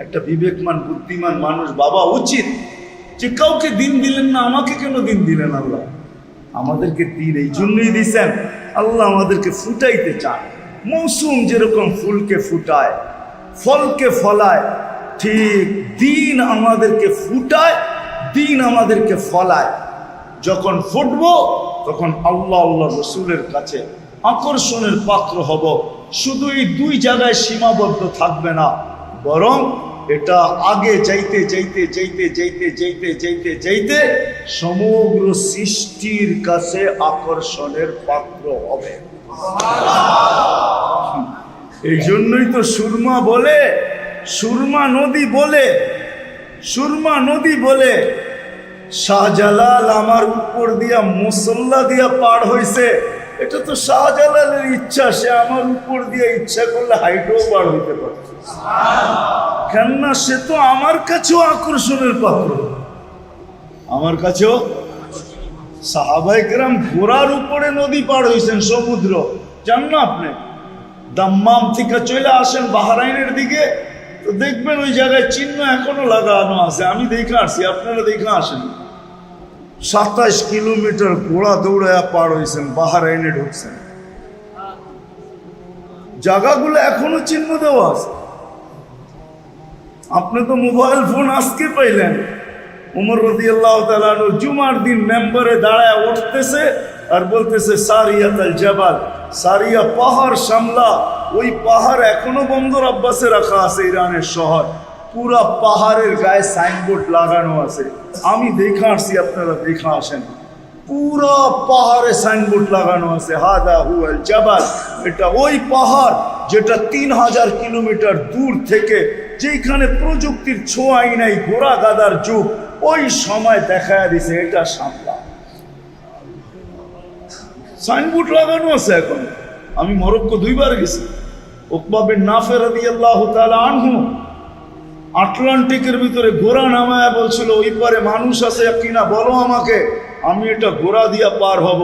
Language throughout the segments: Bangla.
একটা বিবেকমান বুদ্ধিমান মানুষ বাবা উচিত যে কাউকে দিন দিলেন না, আমাকে কেন দিন দিলেন আল্লাহ? আমাদেরকে দিন এই জন্যই দিছেন, আল্লাহ আমাদেরকে ফুটাইতে চান। মৌসুম যেরকম ফুলকে ফুটায়, ফলকে ফলায়, ঠিক দিন আমাদেরকে ফুটায়, দিন আমাদেরকে ফলায়। যখন ফুটবো তখন আল্লাহ আল্লাহ রসুলের কাছে আকর্ষণের পাত্র হব। শুধু এই দুই জায়গায় সীমাবদ্ধ থাকবে না, বরং এটা আগে যাইতে যাইতে যাইতে যাইতে যাইতে যাইতে যাইতে সমগ্র সৃষ্টির কাছে আকর্ষণের পাত্র হবে। এই জন্যই তো সুরমা বলে, সুরমা নদী বলে, সুরমা নদী বলে শাহজালাল আমার উপর দিয়া মুসল্লা দিয়া পার হইছে। এটা তো শাহজালালের ইচ্ছা, সে আমার উপর দিয়ে ইচ্ছা করলে হাইটেও পার হইতে পারত। কেননা সে তো আমার কাছেও আকর্ষণের পাত্র, আমার কাছেও। সাহাবায়ে কেরাম ঘোড়ার উপরে নদী পার হইছেন, সমুদ্র। জান না আপনি? দাম্মাম থেকে চলে আসেন বাহরাইনের দিকে, তো দেখবেন ওই জায়গায় চিহ্ন এখনো লাগানো আছে। আমি দেখে আসছি, আপনারা দেখে আসেন। 27 কিলোমিটার ঘোড়া দৌড়ায় পার হয়েছেন, বাহরাইনে ঢুকছেন। জায়গাগুলো এখনো চিহ্ন দেওয়া আছে। আপনি তো মোবাইল ফোন আজকে পাইলেন। উমর রাদিয়াল্লাহু তাআলা আনহু জুমার দিন মেম্বারে দাঁড়ায় উঠতেছে আর বলতেছে সারিয়াতুল জাবাল, সারিয়া পাহাড় সামলা। ওই পাহাড় এখনো বন্দর আব্বাসে রাখা আছে, ইরানের শহর। পুরা পাহাড়ের গায়ে সাইনবোর্ড লাগানো আছে, আমি দেখা আসছি, আপনারা দেখা আসেন। পুরা পাহাড়ে সাইনবোর্ড লাগানো আছে, হাদা হুয়াল জাবাল। এটা ওই পাহাড় যেটা 3000 কিলোমিটার দূর থেকে, যেখানে প্রযুক্তির ছোঁয়াই নাই, ঘোড়া গাদার যুগ, ওই সময় দেখায় দিছে এটা সামলা। সাইনবোর্ড লাগানো আছে এখন। আমি মরক্কো 2 বার গেছি। উকবা বিন নাফে রাদিয়াল্লাহু তাআলা আনহু আটলান্টিকের ভিতরে ঘোড়া নামায় বলছিল, ওই পারে মানুষ আছে কিনা বলো আমাকে, আমি এটা ঘোড়া দিয়া পার হব।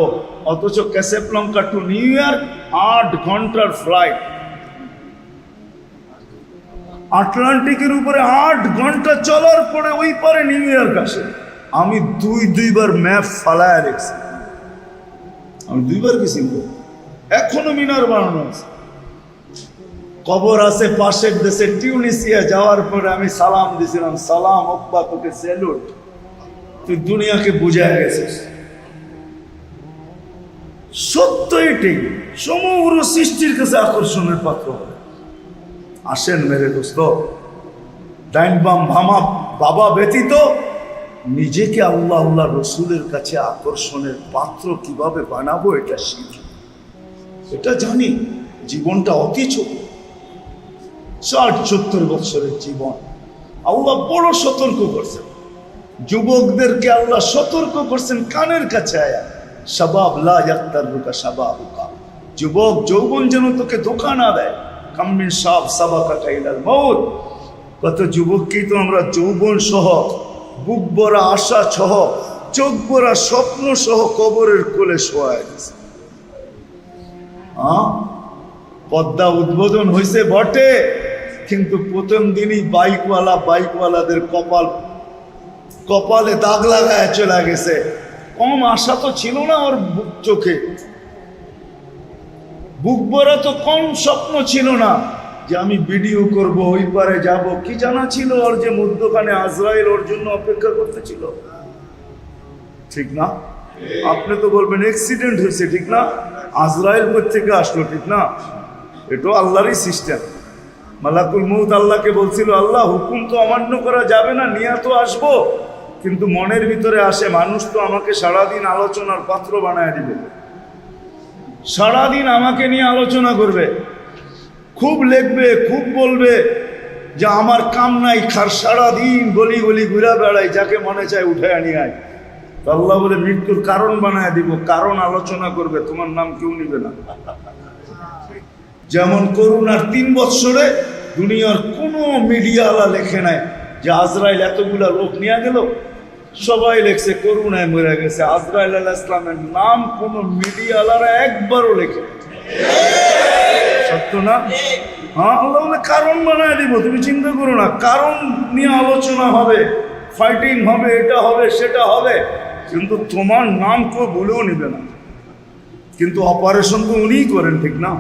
অথচ ক্যাসাব্লাঙ্কা টু নিউ ইয়র্ক 8 ঘন্টার ফ্লাইট। আটলান্টিকের উপরে 8 ঘন্টা চলার পরে ওই পারে নিউ ইয়র্ক আসে। আমি 2 বার ম্যাপ ফালায় দেখছি। আমি 2 বার গেছি। এখনো মিনার বানানো আছে, কবর আছে পাশের দেশে টিউনিসিয়া। যাওয়ার পরে আমি সালাম দিছিলাম, সালাম উকবা, তোকে স্যালুট, তুই দুনিয়াকে বুঝায় গেছিস। সত্য এটাই, সমগ্র সৃষ্টির কাছে আকর্ষণের পাত্র হবে। আসেন মেরে দোস্ত, ডাইন বাম ভামা বাবা ব্যতীত নিজেকে আল্লাহ আল্লাহ রসুলের কাছে আকর্ষণের পাত্র কিভাবে বানাবো এটা শিখি। এটা জানি, জীবনটা অতি ছোট, 60-70 বছরের জীবন। আল্লাহ বড় সতর্ক করছেন যুবকদেরকে, আল্লাহ সতর্ক করছেন কানের কাছে আয়া, শাবাব লা ইয়াক্তারুকা শাবাবুকা। যুবক যৌবন যেন তোকে ধোঁকা না দেয়। কাম মিন শাব সাবাকাকা ইলাল মাউত। কত যুবককেই তো আমরা যৌবন সহ, বুক ভরা আশা সহ, চোখ ভরা স্বপ্ন সহ কবরের কোলে শোয়ায় দিছে। পদ্মা উদ্বোধন হয়েছে বটে, কিন্তু প্রথম দিনই বাইকওয়ালাদের কপালে দাগ লাগায় চলে গেছে। কম আশা তো ছিল না ওর চোখে, বুক ভরা তো কম স্বপ্ন ছিল না যে আমি ভিডিও করব, ওই পারে যাব। কি জানা ছিল ওর যে মধ্যখানে আজরাইল ওর জন্য অপেক্ষা করতেছিল? ঠিক না? আপনি তো বলবেন অ্যাক্সিডেন্ট হয়েছে, ঠিক না? আজরাইল কোথা থেকে আসলো, ঠিক না? এটাও আল্লাহরই সিস্টেম। মালাকুল মউত আল্লাহকে বলছিল, আল্লাহ হুকুম তো অমান্য করা যাবে না, নিয়ে তো আসবো, কিন্তু মনের ভিতরে আসে মানুষ তো আমাকে সারাদিন আলোচনার পাত্র বানায় দিবে, সারাদিন আমাকে নিয়ে আলোচনা করবে, খুব লিখবে, খুব বলবে যে আমার কাম নাই, সারাদিন গলি গলি ঘুরা বেড়াই, যাকে মনে চায় উঠে আনি আয়। তো আল্লাহ বলে মৃত্যুর কারণ বানায় দিব, কারণ আলোচনা করবে, তোমার নাম কেউ নিবে না। যেমন করোনার 3 বছরে দুনিয়ার কোনো মিডিয়াওয়ালা লেখে নাই যে আজরাইল এতগুলা লোক নিয়ে গেল। সবাই লেখছে করোনায় মরে গেছে। আজরাইল আলাইহিস সালামের নাম কোনো মিডিয়াওয়ালারা একবারও লেখে। সত্য না? হ্যাঁ, আল্লাহ বলে কারণ বানায় দিব, তুমি চিন্তা করো না। কারণ নিয়ে আলোচনা হবে, ফাইটিং হবে, এটা হবে সেটা হবে, কিন্তু তোমার নাম কেউ বলেও নেবে না। কিন্তু অপারেশন তো উনিই করেন, ঠিক না?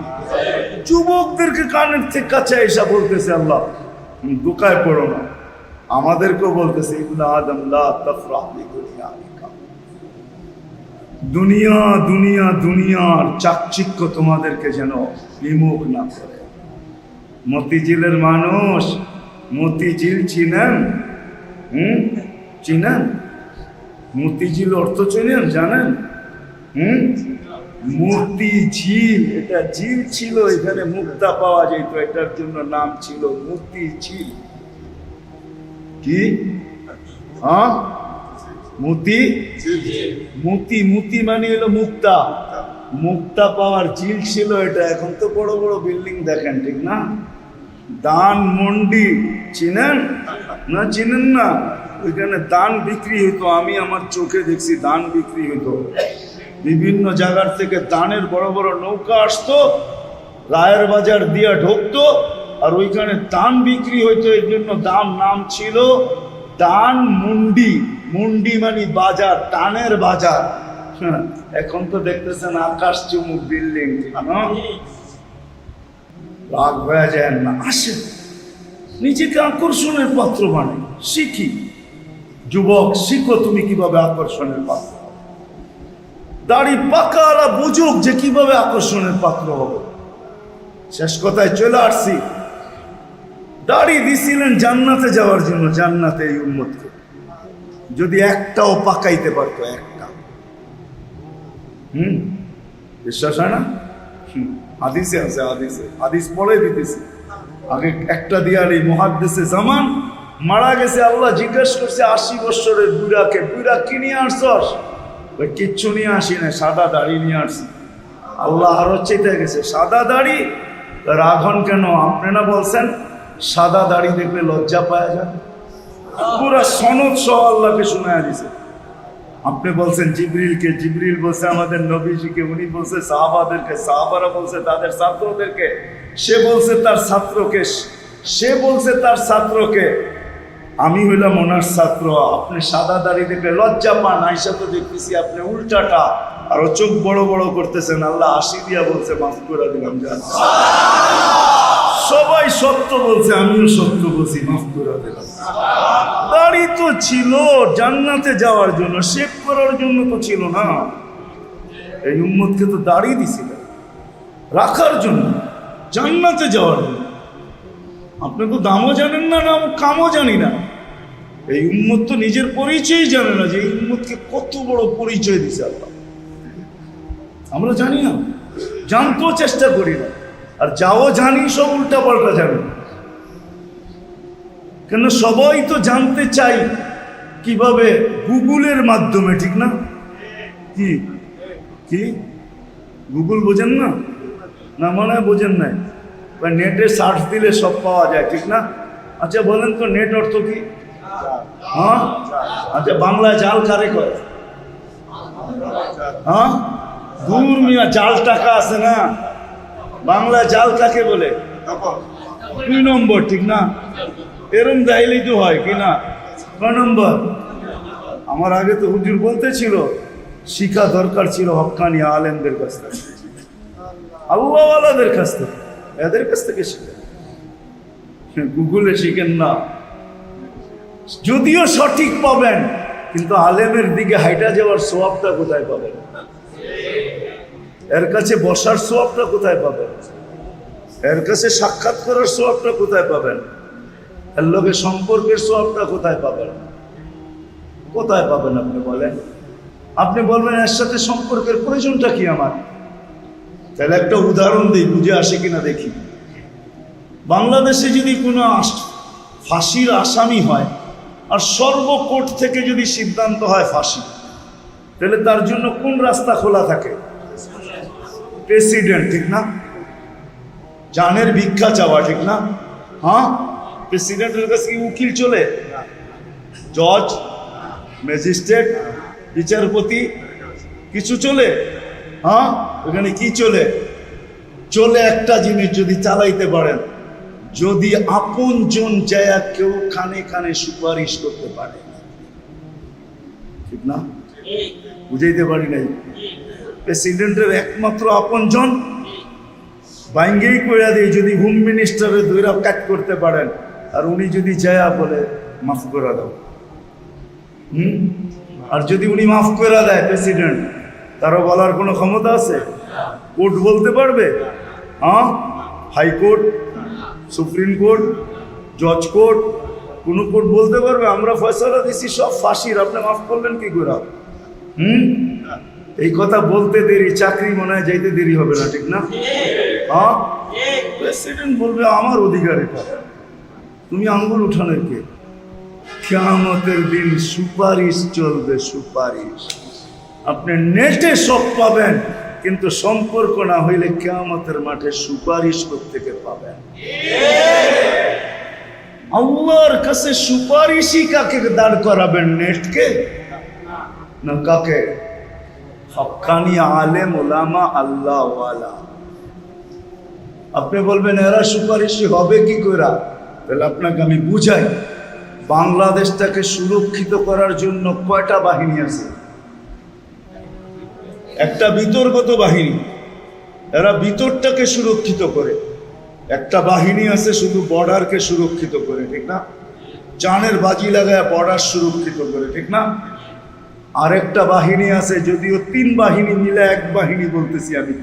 যুবকদেরকে কানের থেকে কাছে এসা বলতেছে আল্লাহ দোকায় পড়ো না। আমাদেরকেও বলতেছে ইবনা আদম লা তাফরাহ বিদুনিয়াকা, দুনিয়া দুনিয়া দুনিয়ার চাকচিক্য তোমাদেরকে যেন বিমুখ না করে। মতিঝিলের মানুষ, মতিঝিল চিনেন? চিনেন? মতিঝিল অর্থ চিনেন, জানেন? মতিঝিল, এটা ঝিল ছিল, এখানে মুক্তা পাওয়া যেত, এটার জন্য নাম ছিল মতিঝিল। কি? হ্যাঁ, মতি মতি মতি মানে হলো মুক্তা, মুক্তা পাওয়ার ঝিল ছিল এটা। এখন তো বড় বড় বিল্ডিং দেখেন, ঠিক না? দান মন্ডি চিনেন না? চিনেন না? ওইখানে দান বিক্রি হইতো, আমি আমার চোখে দেখছি দান বিক্রি হইতো। বিভিন্ন জায়গার থেকে দানের বড় বড় নৌকা আসতো, রায়ের বাজার দিয়া ঢুকতো, আর ওইখানে দান বিক্রি হইতো। এই জন্য নাম ছিল দান মুন্ডি। মুন্ডি মানে বাজার, দানের বাজার। এখন তো দেখতেছেন আকাশ চুমুক বিল্ডিং। রাগ হয়ে যায় না, আসেন নিজেকে আকর্ষণের পাত্র বানাই, শিখি। যুবক, শিখো তুমি কিভাবে আকর্ষণের পাত্র। দাড়ি পাকারা বুঝুক যে কিভাবে আকর্ষণের পাত্র হবে। শেষ কথায় চলে আসছি। দাড়ি দিছিলেন জান্নাতে যাওয়ার জন্য, জান্নাতে এই উম্মতকে যদি একটাও পাকাইতে পারতো, একটা। বিশ্বাস হয় না? হাদিসে আছে, হাদিস পড়ে দিতেছি। আগে একটা দিয়ার এই মুহাদ্দিসে জামান মারা গেছে। আল্লাহ জিজ্ঞেস করছে 80 বছরের বুড়াকে, বুড়া কি নিয়ে আসছস? ওই কিচ্ছু নিয়ে আসি না, সাদা দাড়ি নিয়ে আসছি। আল্লাহ আরো চেতে গেছে, সাদা দাড়ি? রাঘন কেন? আপনি না বলছেন সাদা দাড়ি দেখলে লজ্জা পাওয়া যায়? পুরা সনদ সহ আল্লাহকে শোনায়া দিছে। আপনি বলছেন জিবরিলকে, জিবরিল বলছে আমাদের নবীজিকে, উনি বলছে সাহাবাদেরকে, সাহাবারা বলছে তাদের ছাত্রদেরকে, সে বলছে তার ছাত্রকে, সে বলছে তার ছাত্রকে। আমি হইলাম ওনার ছাত্র। আপনি সাদা দাড়ি দেখলে লজ্জা পান, আইসা তো দেখতেছি আপনি উল্টাটা, আরো চোখ বড় বড় করতেছেন। আল্লাহ আশি দিয়া বলছে মাফ করে দিলাম। সবাই সত্য বলছে, আমিও সত্য বলছি, মাফ করে দিলাম। দাড়ি তো ছিল জান্নাতে যাওয়ার জন্য, শেভ করার জন্য তো ছিল না। এই উম্মতকে তো দাড়ি দিছিল রাখার জন্য, জান্নাতে যাওয়ার জন্য। আপনি তো দামও জানেন না, নাম কামও জানি না। এই উম্মত তো নিজের পরিচয় জানে না যে এই উম্মতকে কত বড় পরিচয় দিছে আল্লাহ। আমরা জানি না, জানতেও চেষ্টা করি না, আর যাও জানি সব উল্টা পাল্টা জানি। কেন সবাই তো জানতে চাই কিভাবে? গুগলের মাধ্যমে, ঠিক না? কি কি গুগল বোঝেন না? না মনে হয় বোঝেন নাই। নেটে সার্চ দিলে সব পাওয়া যায়, ঠিক না? আচ্ছা বলেন তো নেট অর্থ কি? হ্যাঁ, আচ্ছা বাংলায় জাল কারে কয়? হ্যাঁ, দূর মিয়া, জাল টাকা আছে না, বাংলায় জাল কাকে বলে? 2 নম্বর, ঠিক না? এরম যাইলেই তো হয়, কি না? 6 নম্বর। আমার আগে তো হুজুর বলতেছিল শিখা দরকার ছিল হক্কানি আলেমদের কাছ থেকে, আল্লাহওয়ালাদের কাছ থেকে, এদের কাছ থেকে শিখেন, গুগলে শিখেন না। যদিও সঠিক পাবেন, কিন্তু আলেমের দিকে হাইটা যাওয়ার সোয়াবটা কোথায় পাবেন? এর কাছে বসার সোয়াবটা কোথায় পাবেন? এর কাছে সাক্ষাৎ করার সোয়াবটা কোথায় পাবেন? এর লোকে সম্পর্কের সোয়াবটা কোথায় পাবেন? কোথায় পাবেন আপনি বলেন? আপনি বলবেন এর সাথে সম্পর্কের প্রয়োজনটা কি আমার? তাহলে একটা উদাহরণ দিই, বুঝে আসে কিনা দেখি। বাংলাদেশে যদি কোনো ফাঁসির আসামি হয়, আর সর্বকোর্ট থেকে যদি সিদ্ধান্ত হয় ফাঁসি, তাহলে তার জন্য কোন রাস্তা খোলা থাকে? প্রেসিডেন্ট, ঠিক না? জানের ভিক্ষা চাওয়া, ঠিক না? হ্যাঁ, প্রেসিডেন্টের কাছে কি উকিল চলে? জজ, ম্যাজিস্ট্রেট, বিচারপতি কিছু চলে? হ্যাঁ, ওখানে কি চলে? চলে একটা জিনিস যদি চালাইতে পারেন, যদি আপন জন যায় কেউ খানে খানে সুপারিশ করতে পারে, ঠিক না? বুঝাইতে পারি নাই? প্রেসিডেন্টের একমাত্র আপন জন বাইঙ্গেই কইরা দিয়ে যদি হোম মিনিস্টারের দৈরা কাট করতে পারেন, আর উনি যদি যায় বলে মাফ করে দাও, আর যদি উনি মাফ করে দেয় প্রেসিডেন্ট, তারও বলার কোনো ক্ষমতা আছে? কোর্ট বলতে পারবে? হ্যাঁ, হাইকোর্ট, সুপ্রিম কোর্ট, জজ কোর্ট, কোন কোর্ট বলতে পারবে আমরা ফয়সালা দিছি সব ফাঁসির, আপনি মাফ করলেন কি করে? এই কথা বলতে দেরি, চাকরি মনে হয় যাইতে দেরি হবে না, ঠিক না? হ্যাঁ, প্রেসিডেন্ট বলবে আমার অধিকার এটা, তুমি আঙ্গুল উঠানোর কে? কিয়ামতের দিন সুপারিশ চলবে, সুপারিশ। আপনি নেটে সব পাবেন, কিন্তু সম্পর্ক না হইলে কিয়ামতের মাঠে সুপারিশ থেকে পাবেন। আল্লাহর কাছে সুপারিশই কাকে দাঁড় করাবেন? নেটকে না কাকে? হক্কানি আলেম ওলামা আল্লাহ ওয়ালা। আপনি বলবেন এরা সুপারিশই হবে কি করে? তাহলে আপনাকে আমি বুঝাই, বাংলাদেশটাকে সুরক্ষিত করার জন্য কয়টা বাহিনী আছে? একটা বিতর্গত বাহিনী, এরা ভিতরটাকে সুরক্ষিত করে। একটা বাহিনী আছে শুধু বর্ডারকে সুরক্ষিত করে, ঠিক না? জানের বাজি লাগায় বর্ডার সুরক্ষিত করে, ঠিক না? আরেকটা বাহিনী আছে, যদিও তিন বাহিনী মিলে এক বাহিনী বলতেছি আমি,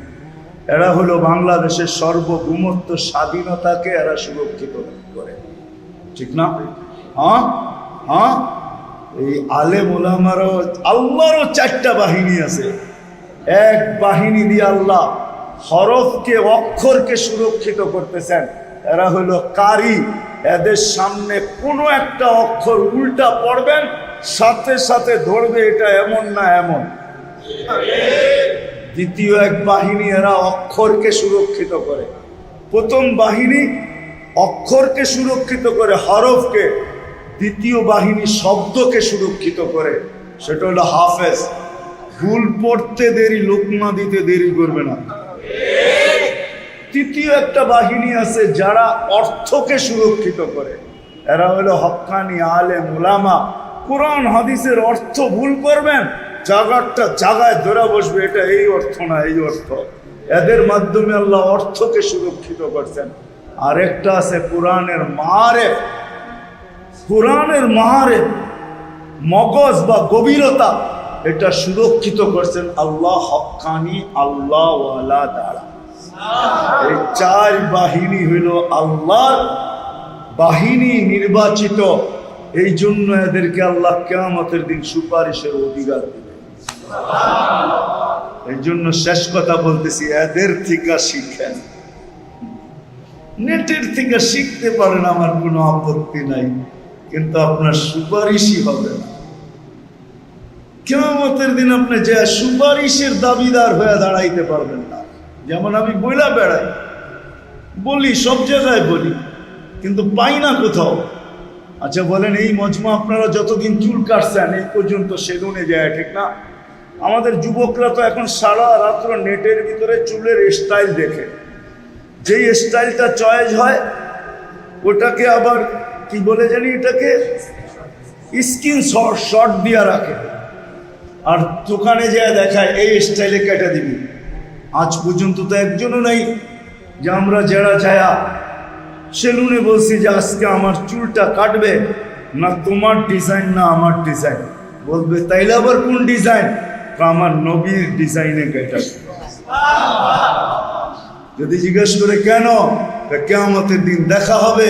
এরা হলো বাংলাদেশের সার্বভৌমত্ব স্বাধীনতাকে এরা সুরক্ষিত করে, ঠিক না? হ্যাঁ হ্যাঁ, এই আলেম ওলামারও আল্লাহরও চারটা বাহিনী আছে। এক বাহিনী দিয়ে আল্লাহ হরফকে, অক্ষরকে সুরক্ষিত করতেছেন, এরা হলো কারি। এদের সামনে কোনো একটা অক্ষর উল্টা পড়বেন, সাথে সাথে ধরবে এটা এমন না এমন। দ্বিতীয় এক বাহিনী, এরা অক্ষরকে সুরক্ষিত করে। প্রথম বাহিনী অক্ষরকে সুরক্ষিত করে, হরফকে। দ্বিতীয় বাহিনী শব্দকে সুরক্ষিত করে, সেটা হলো হাফেজ। ভুল পড়তে দেরি, লোকমা দিতে দেরি করবে না। তৃতীয় একটা বাহিনী আছে যারা অর্থকে সুরক্ষিত করে, এরা হলো হক্কানি আলেম ওলামা। কোরআন হাদিসের অর্থ ভুল করবেন, জায়গাটা জায়গায় ধরে বসবে, এটা এই অর্থ না এই অর্থ। এদের মাধ্যমে আল্লাহ অর্থকে সুরক্ষিত করছেন। আরেকটা আছে কোরআনের মাহারেফ। কোরআনের মাহারেফ, মগজ বা গভীরতা, এটা সুরক্ষিত করছেন আল্লাহ হক্কানি আল্লাহ ওয়ালা দ্বারা। এই চার বাহিনী হইল আল্লাহর বাহিনী, নির্বাচিত। এই জন্য এদেরকে আল্লাহ কিয়ামতের দিন সুপারিশের অধিকার দিবেন। এই জন্য শেষ কথা বলতেছি, এদের থেকে শিখেন। নেটের থেকে শিখতে পারেন, আমার কোনো আপত্তি নাই, কিন্তু আপনার সুপারিশই হবে না। কিয়ামতের দিন আপনি যে সুপারিশের দাবিদার হয়ে দাঁড়াইতে পারবেন না। যেমন আমি বইলা বেড়াই, বলি, সব জায়গায় বলি, কিন্তু পাই না কোথাও। আচ্ছা বলেন, এই মজমা আপনারা যতদিন চুল কাটছেন এই পর্যন্ত সেলুনে যায়, ঠিক না? আমাদের যুবকরা তো এখন সারা রাত্র নেটের ভিতরে চুলের স্টাইল দেখে, যেই স্টাইলটা চয়েস হয় ওটাকে আবার কি বলে জানি, এটাকে স্ক্রিন শট দিয়ে রাখে, আর দোকানে যায় দেখায় এই স্টাইলে কেটে দিবি। আজ পর্যন্ত তো একজনও নাই যে আমরা যারা যায় সেলুনে বলছি যে আজকে আমার চুলটা কাটবে, না তোমার ডিজাইন না আমার ডিজাইন। বলবে তাইলে আবার কোন ডিজাইন? আমার নবীর ডিজাইনে কেটে। যদি জিজ্ঞেস করে কেন, কিয়ামতের দিন দেখা হবে,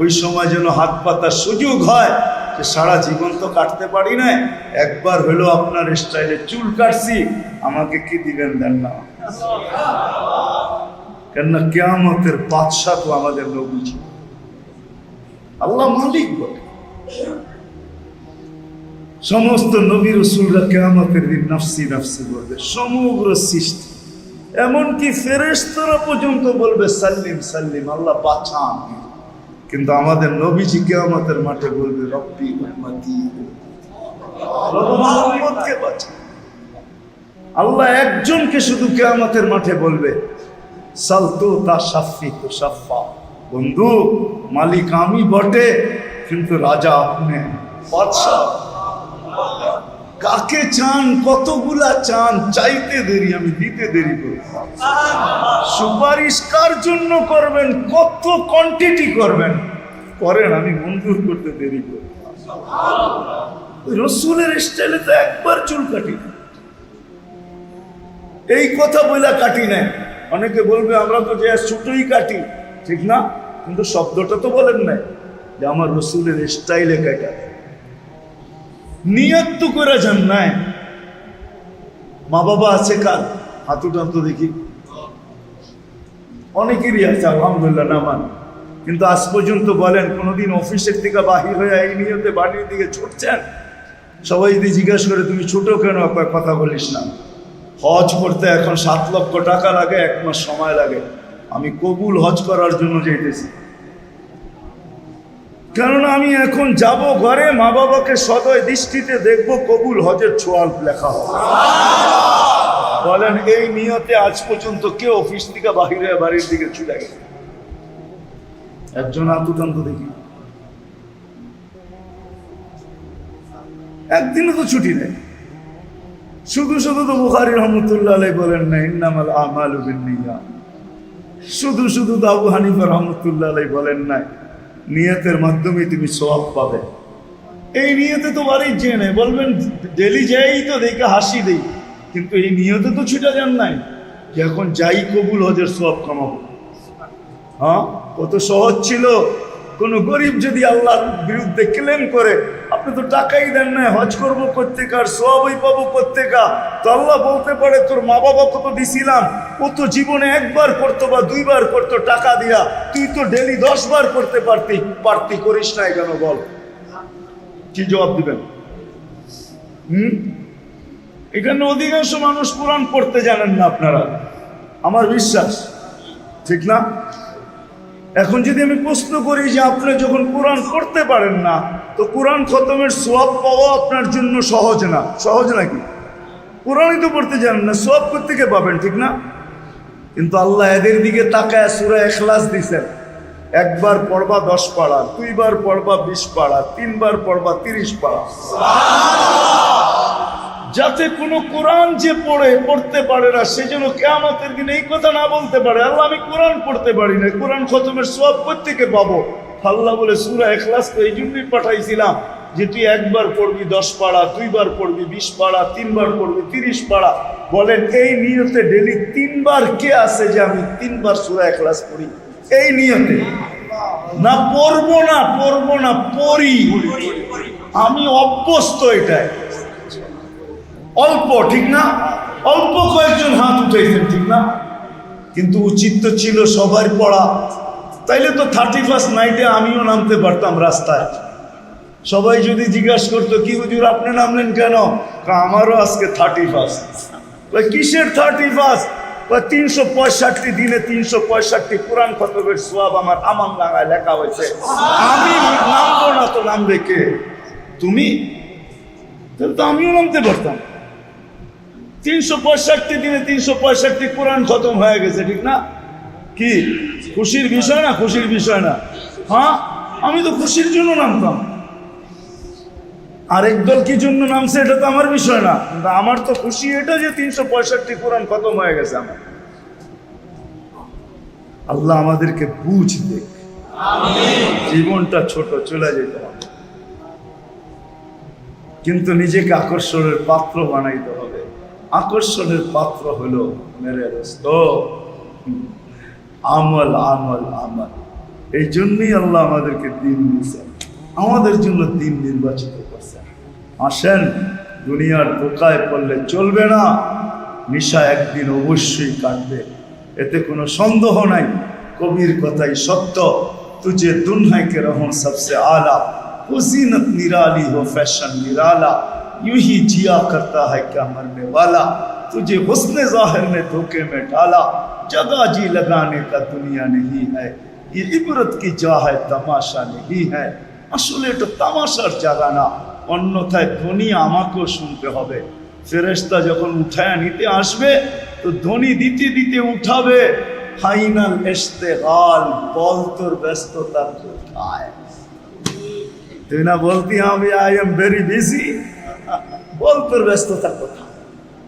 ওই সময় যেন হাত পাতার সুযোগ হয় যে সারা জীবন তো কাটতে পারি না, একবার হলো আপনার স্টাইলে চুল কাটছি, আমাকে কি দিবেন দেন না? কেননা কিয়ামতের বাদশা তো আমাদের নবীজি, আল্লাহ মালিক বলে। সমস্ত নবী রাসূলরা কিয়ামতের দিন নফসি নফসি বলবে, সমগ্র সৃষ্টি, এমনকি ফেরেশতারা পর্যন্ত বলবে সাল্লিম সাল্লিম, আল্লাহ বাঁচান। কিন্তু আমাদের নবীজি কিয়ামতের মাঠে বলবে রব্বি উম্মতি, উম্মতকে বাঁচান। আল্লাহ একজনকে শুধু কিয়ামতের মাঠে বলবে, সালতু তা সাফি তো সাফা। বন্ধু, মালিক আমি বটে, কিন্তু রাজা আপনি, বাদশাহ। কাকে চান, কতগুলা চান, চাইতে দেরি, আমি দিতে দেরি করি। সুপারিশ কার জন্য করবেন, কত কোয়ান্টিটি করবেন, করেন, আমি মঞ্জুর করতে দেরি করি। রসুলের স্টাইলে তো একবার চুল কাটি না। এই কথা বলে কাটি না। অনেকে বলবে আমরা তো যে ছোটই কাটি, ঠিক না? কিন্তু শব্দটা তো বলেন নাই যে আমার রসুলের স্টাইলে কাটা। নিয়ত তো করে যান নাই। মা বাবা আছে কার? হাত উঠান তো দেখি। অনেকেরই আছে আলহামদুলিল্লাহ, নামান। কিন্তু আজ পর্যন্ত বলেন কোনোদিন অফিসের থেকে বাহির হয়ে এই নিয়তে বাড়ির দিকে ছুটছেন? সবাই যদি জিজ্ঞেস করে তুমি ছোট কেন, কথা বলিস না। হজ করতে এখন 7 লক্ষ টাকা লাগে, 1 মাস সময় লাগে। আমি কবুল হজ করার জন্য যেতেছি, কেননা আমি এখন যাব ঘরে, মা বাবাকে সদয় দৃষ্টিতে দেখবো, কবুল হজের ছোঁয়াল লেখা হবে। বলেন এই নিয়তে আজ পর্যন্ত কেউ অফিস থেকে বাহিরে বাড়ির দিকে ছুটে গেছে? একজন আতুতান্ত দেখি। একদিনও তো ছুটি নেই। শুধু শুধু তো বুখারী রহমতুল্লাহ আলাইহি বলেন না ইন্নামাল আমালু বিন্নিয়াত। শুধু শুধু তো আবু হানিফা রহমতুল্লাহ আলাইহি বলেন না নিয়তের মাধ্যমে তুমি সওয়াব পাবে। এই নিয়তে তো বাড়ি জেনে বলবেন ডেলি যাই তো দেখে হাসি দেই, কিন্তু এই নিয়তে তো ছুটে যান নাই যে এখন যাই কবুল হজের সওয়াব কামাবো। হ্যাঁ, কত সহজ ছিল। কোন গরিব যদি আল্লাহর বিরুদ্ধে ক্লেম করে আপনি তো টাকাই দেন না, হজ করবো কোত্থেকার, সওয়াবই পাবো কোত্থেকা, তো আল্লাহ বলতে পারে তোর মা বাবা কত দিছিলাম, কত জীবনে 1 বার করতো বা 2 বার করতো টাকা দিয়া, তুই তো ডেলি 10 বার করতে পারতি, করিস নাই কেন বল? কি জবাব দিবেন? এখানে অধিকাংশ মানুষ কোরআন পড়তে জানেন না আপনারা, আমার বিশ্বাস, ঠিক না? এখন যদি আমি প্রশ্ন করি যে আপনি যখন কোরআন পড়তে পারেন না, তো কোরআন খতমের সওয়াব পাওয়া আপনার জন্য সহজ না? সহজ নাকি? কোরআনই তো পড়তে জানেন না, সওয়াব কোত্থেকে পাবেন, ঠিক না? কিন্তু আল্লাহ এদের দিকে তাকায় সূরা ইখলাস দিয়েছেন, 1 বার পড়বা 10 পারা, 2 বার পড়বা 20 পারা, 3 বার পড়বা 30 পারা, যাতে কোনো কোরআন যে পড়তে পারে না সে যেন কিয়ামতের দিনে এই কথা না বলতে পারে আল্লাহ আমি কোরআন পড়তে পারি না, কোরআন খতমের সওয়াব কোত্থেকে পাবো? আল্লাহ বলে সূরা ইখলাস তো এই জন্যই পাঠাইছিলাম যে তুই 1 বার পড়বি 10 পারা, 2 বার পড়বি 20 পারা, 3 বার পড়বি 30 পারা। বলেন এই নিয়তে ডেলি 3 বার কে আছে যে আমি 3 বার সূরা ইখলাস পড়ি? এই নিয়তে না, পড়বো না, পড়ি। আমি অভ্যস্ত এটাই। অল্প, ঠিক না? অল্প কয়েকজন হাত উঠাইছেন, ঠিক না? কিন্তু উচিত তো ছিল সবার পড়া। তাইলে তো 31st নাইটে আমিও নামতে পারতাম রাস্তায়। সবাই যদি জিজ্ঞাসা করতো কি হুজুর আপনি নামলেন কেন, আমারও আজকে 31st। কিসের 31st? 365 দিনে 365 কোরআন খতমের সওয়াব আমার আমল নামায় লেখা হয়েছে। আমি নামবো না তো নামবে কে? তুমি? তাহলে তো আমিও নামতে পারতাম। 365 দিনে 365 কোরআন খতম হয়ে গেছে, ঠিক না? কি খুশির বিষয় না? খুশির বিষয় না? হ্যাঁ, আমি তো খুশির জন্য নামতাম। আরেক দল কি জন্য নামছে এটা তো আমার বিষয় না, কিন্তু আমার তো খুশি এটা যে 365 কোরআন খতম হয়ে গেছে আমার। আল্লাহ আমাদেরকে বুঝ দেখ। জীবনটা ছোট, চলে যেতে হবে, কিন্তু নিজেকে আকর্ষণের পাত্র বানাইতে হবে। আকর্ষণের পাত্র হলো মেরে দোস্ত আমল, আমল, আমল। এই জন্যই আল্লাহ আমাদেরকে দিন দিয়েছেন, আমাদের জন্য দিন নির্বাচিত করছেন। আসেন, দুনিয়ার ধোকায় পড়লে চলবে না, নিশা একদিন অবশ্যই কাটবে, এতে কোনো সন্দেহ নাই। কবির কথাই সত্য, তুঝে দুনিয়া কে রহম সবসে আলা, ज़ीनत निराली हो फैशन निराला, यूं ही जिया करता है क्या मरने वाला, तुझे हुस्न ज़ाहिर ने धोखे में डाला, जगह जी लगाने का दुनिया नहीं है, ये इबरत की जा है तमाशा नहीं है। আসলে এটা তামাশার জায়গা না, অন্যথায় ধ্বনি আমাকেও শুনতে হবে। ফেরেশতা যখন উঠায় নিতে আসবে তো ধ্বনি দিতে দিতে উঠাবে, ফাইনাল ইশতেগাল, বল তোর ব্যস্ততা কোথায়? তুই না বলতি আমি আই এম ভেরি বিজি, বল তোর ব্যস্ততা কোথায়?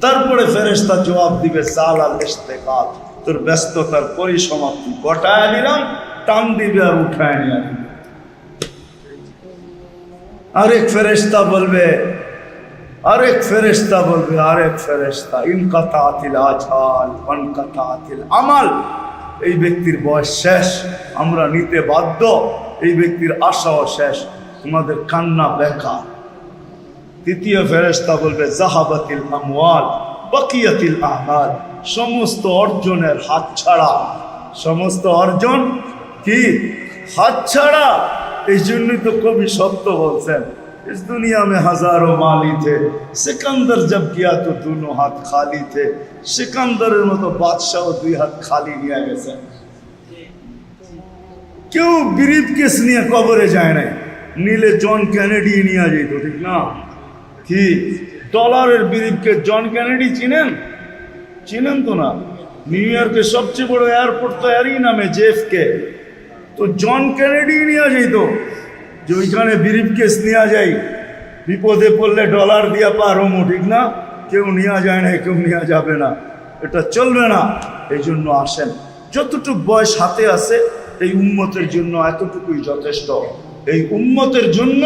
তারপরে ফেরেশতা জবাব দিবে জালাল ইশতেগাল, তোর ব্যস্ততার পরিসমাপ্তি ঘটায় দিলাম, টান দিবে আর উঠায় নিয়ে দিবে। আরেক ফেরেশতা বলবে, আরেক ফেরেশতা ইনকাতাতিল আজাল ওয়ানকাতাতিল আমাল, এই ব্যক্তির বয়স শেষ, আমরা নিতে বাধ্য, এই ব্যক্তির আশাও শেষ, তোমাদের কান্না বেকার। তৃতীয় ফেরেশতা বলবে জাহাবাতিল আমওয়াল বাকিয়াতিল আমাল, সমস্ত অর্জনের হাতছাড়া, সমস্ত অর্জন কি হাতছাড়া। এই জন্যই তো কবি সত্য বলছেন, इस दुनिया में हजारों माली थे, सिकंदर जब किया तो दोनों हाथ खाली थे। सिकंदरेर मतो बादशाह दुई हाथ खाली निয়ে গেছে। কেউ ব্রিফ কেস নিয়ে কবরে যায় না, নিলে জন কেনেডি নিয়ে যেত, ঠিক না? কি ডলারের ব্রিফ কেস জন কেনেডি চিনেন? চিনেন তো না? নিউ ইয়র্কের সবচেয়ে বড় এয়ারপোর্ট তো এরই নামে জেএফকে, তো জন কেনেডি নিয়ে যেত, যে ওইখানে ব্রিফ কেস নিয়ে যাই, বিপদে পড়লে ডলার দিয়া পারমো, ঠিক না? কেউ নিয়ে যায় না, কেউ নিয়ে যাবে না, এটা চলবে না। এই জন্য আসেন, যতটুকু বয়স হাতে আছে এই উম্মতের জন্য এতটুকুই যথেষ্ট। এই উম্মতের জন্য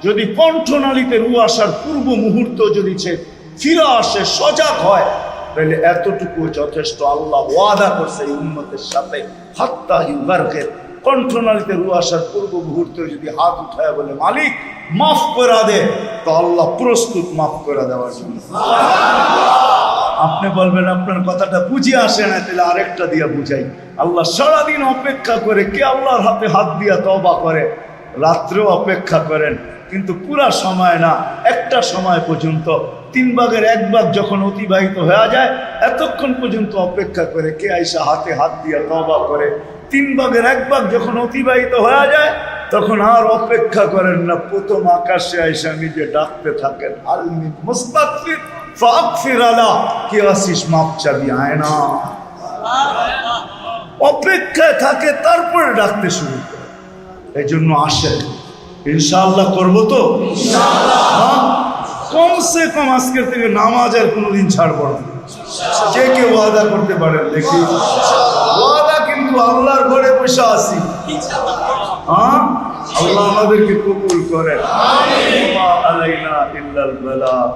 যদি কণ্ঠনালীতে রু আসার পূর্ব মুহূর্ত যদি সে ফিরে আসে, সজাগ হয়, তাহলে এতটুকু যথেষ্ট। আল্লাহ ওয়াদা করছে এই উম্মতের সাথে, হাত্তা ইউগারগের কণ্ঠনালীতে রু আসার পূর্ব মুহূর্তে যদি হাত উঠায় বলে মালিক মাফ করে দে, তো আল্লাহ প্রস্তুত মাফ করে দেওয়ার জন্য। আপনি বলবেন আপনার কথাটা বুঝে আসে না, তাহলে আরেকটা দিয়ে বুঝাই। আল্লাহ সারাদিন অপেক্ষা করে, কে আল্লাহর হাতে হাত দিয়া তওবা করে, রাত্রেও অপেক্ষা করেন, কিন্তু পুরা সময় না, একটা সময় পর্যন্ত, 3 ভাগের 1 ভাগ যখন অতিবাহিত হয়ে যায়, এতক্ষণ পর্যন্ত অপেক্ষা করে, কে আইসা হাতে হাত দিয়া তওবা করে। 3 ভাগের 1 ভাগ যখন অতিবাহিত হয়ে যায়, তখন আর অপেক্ষা করেন না, প্রথম আকাশে আইসা নিজে ডাকতে থাকেন, আলমি মুস্তাগফির ফাগফির আলা, কে আসিস মাপ চাবি আয় না। অপেক্ষায় থাকে, তারপরে ডাকতে শুরু করে। এই জন্য আসেন, ইনশাআল্লাহ করবো তো, ইনশাআল্লাহ কমসে কম আজকের থেকে নামাজ আর কোনোদিন ছাড়বো না। যে কেউ ওয়াদা করতে পারেন দেখি? ওয়াদা কিন্তু আল্লাহর ঘরে বসে আসি। হ্যাঁ, আল্লাহ আমাদেরকে কবুল করেন। আলাইনা ইল্লাল বালাগ।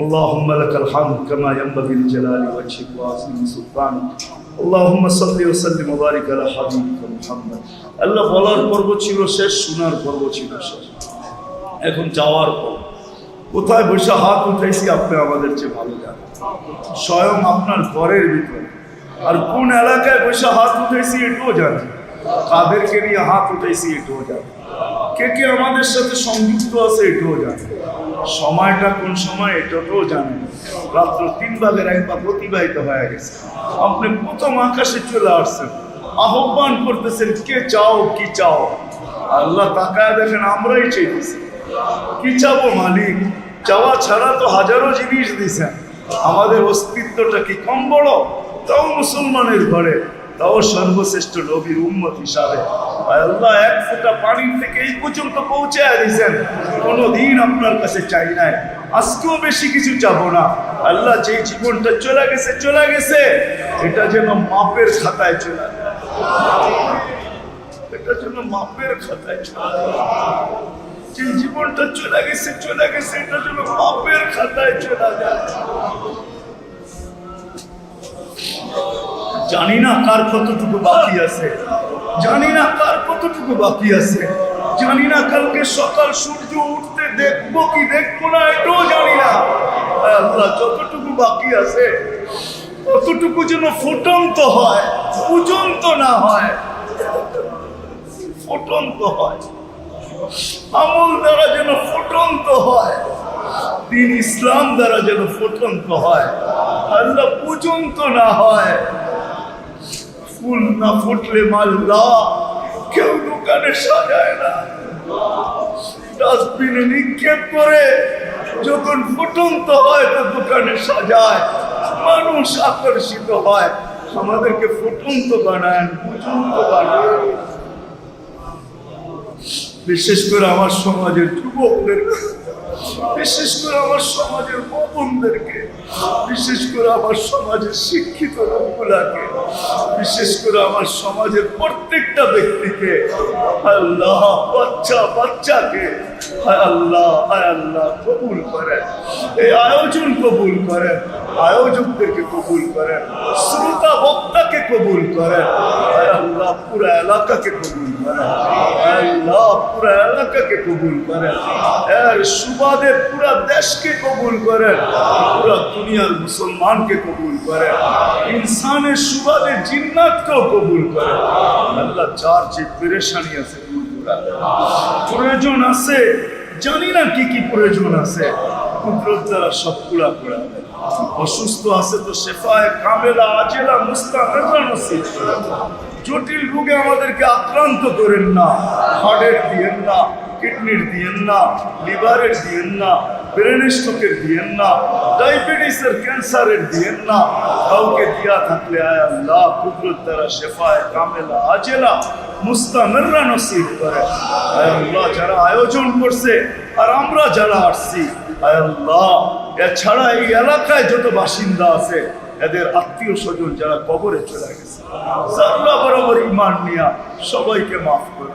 اللهم لك الحمد كما ينبغي لجلال وجهك وعظيم سلطانك اللهم صل وسلم وبارك على حبيبك محمد। আল্লাহ বলার পর্ব ছিল শেষ, শোনার পর্ব ছিল শেষ, এখন যাওয়ার পর্ব। কোথায় বসে হাত উঠাইছি আপনি আমাদের চেয়ে ভালো জানেন, স্বয়ং আপনার ঘরের ভিতরে। আর কোন এলাকায় বসে হাত উঠাইছি এটাও জানেন, কাদেরকে নিয়ে হাত উঠাইছি এটাও জানেন, কে কে আমাদের সাথে সংযুক্ত আছে এটাও জানেন, সময়টা কোন সময় এটাও জানেন। রাত্র 3 ভাগের 1 ভাগ অতিবাহিত হয়ে গেছে, আপনি প্রথম আকাশে চলে আসছেন, আহ্বান করতেছেন, কে চাও কি চাও? আল্লাহ তাকায় দেখেন আমরাই চাইতেছি। কি চাবো মালিক? চাওয়া ছাড়া তো হাজারো জিনিস দিছেন, আমাদের অস্তিত্বটা কি কম বড়? তাও মুসলমানের ঘরে, তাও সর্বশ্রেষ্ঠ নবীর উম্মত হিসাবে। আল্লাহ 1 ফোঁটা পানির থেকে এই পর্যন্ত পৌঁছায় দিয়েছেন, কোনোদিন আপনার কাছে চাই নাই, আজকেও বেশি কিছু চাবো না। আল্লাহ যে জীবনটা চলে গেছে, এটা যেন মাপের খাতায় চলে যায়, এটা যেন মাপের খাতায় চলে যায়। যে জীবনটা চলে গেছে, এটা যেন মাপের খাতায় চলে যায়। জানি না কার কতটুকু বাকি আছে, জানি না কার কতটুকু বাকি আছে, জানি না কালকে সকাল সূর্য উঠতে দেখবো কি দেখবো না, এটাও জানি না। আল্লাহ যতটুকু বাকি আছে ততটুকু যেন ফুটন্ত হয়, পূজন্ত না হয়, ফুটন্ত হয়, আমল দ্বারা যেন ফুটন্ত হয়, দিন ইসলাম দ্বারা যেন ফুটন্ত হয়, আল্লাহ পূজন্ত না হয়। ফুল না ফুটলে মাল্লা কেউ দোকানে সাজায় না, ডাস্টবিনে নিক্ষেপ করে যখন ফুটন্ত হয় তো দোকানে সাজায়, মানুষ আকর্ষিত হয়। আমাদেরকে ফুটন্ত বানান, ফুটন্ত বানান। বিশেষ করে আমার সমাজের যুবকদেরকে, বিশেষ করে আমার সমাজের বোনদেরকে, বিশেষ করে আমার সমাজের শিক্ষিত লোকগুলাকে, বিশেষ করে আমার সমাজের প্রত্যেকটা ব্যক্তিকে, আল্লাহ বাচ্চাকে আল্লাহ কবুল করেন, এই আয়োজন কবুল করেন, আয়োজকদেরকে কবুল করেন, শ্রোতা বক্তাকে কবুল করেন, আল্লাহ পুরা এলাকাকে কবুল করেন, আল্লাহ পুরা এলাকাকে কবুল করেন, এর সুবাদে পুরা দেশকে কবুল করেন, পুরা দুনিয়ার মুসলমানকে কবুল করেন, ইনসানের সুবাদে জিন্নাতকেও কবুল করেন। আল্লাহ যার যে পেরেশানি আছে প্রয়োজন আছে, জানি না কি কি প্রয়োজন আছে, কুদরত দ্বারা সব পুরা করে দেন। অসুস্থ আছে তো শেফায়ে কামেলা আজেলা মুস্তাকিরা নসিব করেন। জটিল রোগে আমাদেরকে আক্রান্ত করেন না, হার্টের দিয়েন না, কিডনির দিয়েন না, লিভারের দিয়েন না, ব্রেন স্ট্রোকের দিয়েন না, ডায়াবেটিসের ক্যান্সারের দিয়েন না। কাউকে দিয়া থাকলে আয় আল্লাহ কুদরত দ্বারা শেফায়ে কামেলা আজেলা মুস্তামিররা নসিব করে। আয় আল্লাহ যারা আয়োজন করছে আর আমরা যারা আসছি, আয় আল্লাহ এছাড়া এই এলাকায় যত বাসিন্দা আছে, এদের আত্মীয় স্বজন যারা কবরে চলে গেছে, যারা বরাবর ঈমান নিয়া সবাইকে মাফ করে।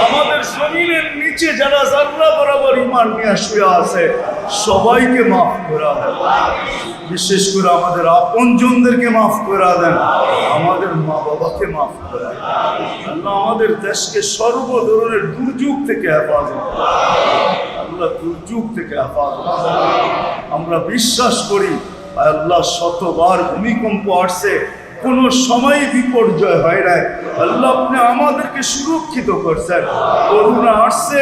আমাদের জমিনের নিচে যারা যারা বরাবর ঈমান নিয়া শুয়ে আছে, সবাইকে মাফ করে দেন। বিশেষ করে আমাদের আপনজনদেরকে মাফ করে দেন, আমাদের মা বাবাকে মাফ করে দেন। আল্লাহ আমাদের দেশকে সর্ব ধরনের দুর্যোগ থেকে হেফাজত করেন, আল্লাহ দুর্যোগ থেকে হেফাজত করেন। আমরা বিশ্বাস করি আল্লাহ শতবার ভূমিকম্প আসছে, কোনো সময় বিপর্যয় হয় না। আল্লাহ আপনি আমাদেরকে সুরক্ষিত করছেন। করোনা আসছে,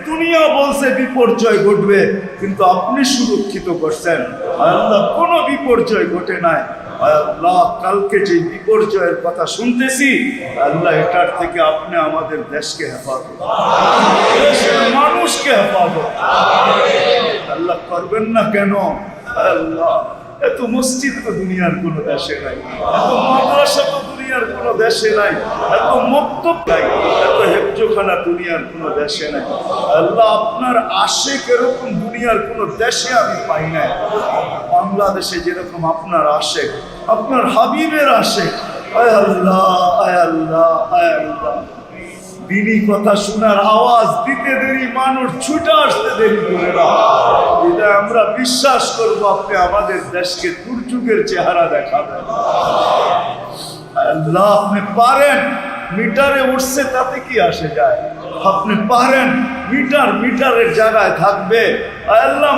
দুনিয়া বলছে বিপর্যয় ঘটবে, কিন্তু আপনি সুরক্ষিত করছেন। আল্লাহ কোনো বিপর্যয় ঘটে নাই। আল্লাহ কালকে যে বিপর্যয়ের কথা শুনতেছি, আল্লাহ এটার থেকে আপনি আমাদের দেশকে হেফাজত, দেশের মানুষকে হেফাজত আল্লাহ করবেন না কেন? আল্লাহ এত মসজিদ তো দুনিয়ার কোনো দেশে নাই, এত মাদ্রাসা তো দুনিয়ার কোনো দেশে নাই, এত মক্তব নাই, এত হেফজখানা দুনিয়ার কোনো দেশে নাই। আল্লাহ আপনার আশেক এরকম দুনিয়ার কোনো দেশে আমি পাই নাই। বাংলাদেশে যেরকম আপনার আশেক, আপনার হাবিবের আশেক, আয় আল্লাহ আয় আল্লাহ আয় আল্লাহ। দিনী কথা শোনার আওয়াজ দিতে দেরি, মানুষ ছুটে আসতে দেরি করে না। এটা আমরা বিশ্বাস করব আপনি আমাদের দেশকে দুর্যোগের চেহারা দেখাবেন। আল্লাহ আপনি পারেন, মিটারে উঠছে তাতে কি আসে যায়, আপনি পারেন মিটারের জায়গায় থাকবে, আল্লাহ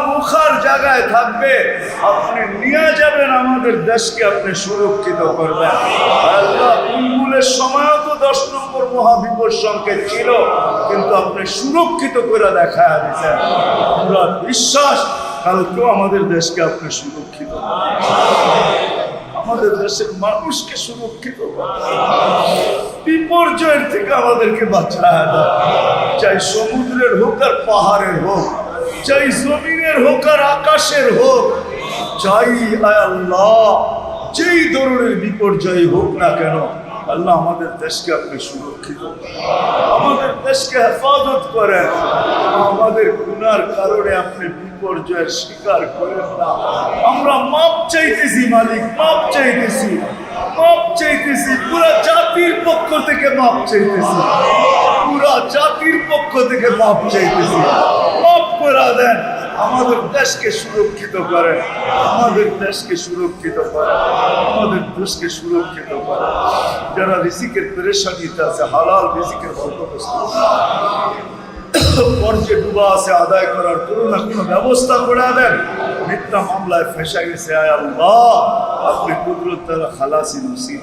মুখার জায়গায় থাকবে, আপনি নিয়ে যাবেন আমাদের দেশকে, আপনি সুরক্ষিত করবেন। আল্লাহ বুলবুলের সময়ও তো 10 নম্বর মহাবিপদ সংকেত ছিল, কিন্তু আপনি সুরক্ষিত করে দেখায় দিয়েছেন। আমরা বিশ্বাস কালকেও আমাদের দেশকে আপনি সুরক্ষিত করবেন, আমাদের দেশের মানুষকে সুরক্ষিত করবেন, বিপর্যয়ের থেকে আমাদেরকে বাঁচায় দেন। চাই সমুদ্রের হোক আর পাহাড়ের হোক, চাই জমিনের হোক আর আকাশের হোক, চাই আল্লাহ যেই ধরনের বিপর্যয় হোক না কেন, আল্লাহ আমাদের দেশকে আপনি সুরক্ষিত, আমাদের দেশকে হেফাজত করেন। আমাদের গুনার কারণে আপনি বিপর্যয়ের শিকার করেন না। আমরা মাপ চাইতেছি মালিক, মাপ চাইতেছি, মাপ চাইতেছি, পুরা জাতির পক্ষ থেকে মাপ চাইতেছি, পুরা জাতির পক্ষ থেকে মাপ চাইতেছি। মাপ করে দেন, আমাদের দেশকে সুরক্ষিত করেন, আমাদের দেশকে সুরক্ষিত করেন, আমাদের দেশকে সুরক্ষিত করেন। যারা রিজিকের পেরেশানিতে আছে, হালাল রিজিকের বন্দোবস্ত পর্যে ডুবা আছে, আদায় করার কোনো না কোনো ব্যবস্থা করে দেন। মিথ্যা মামলায় ফেঁসে গেছে, আয় আল্লাহ আপনি কুদরত দ্বারা খালাসি নসিব,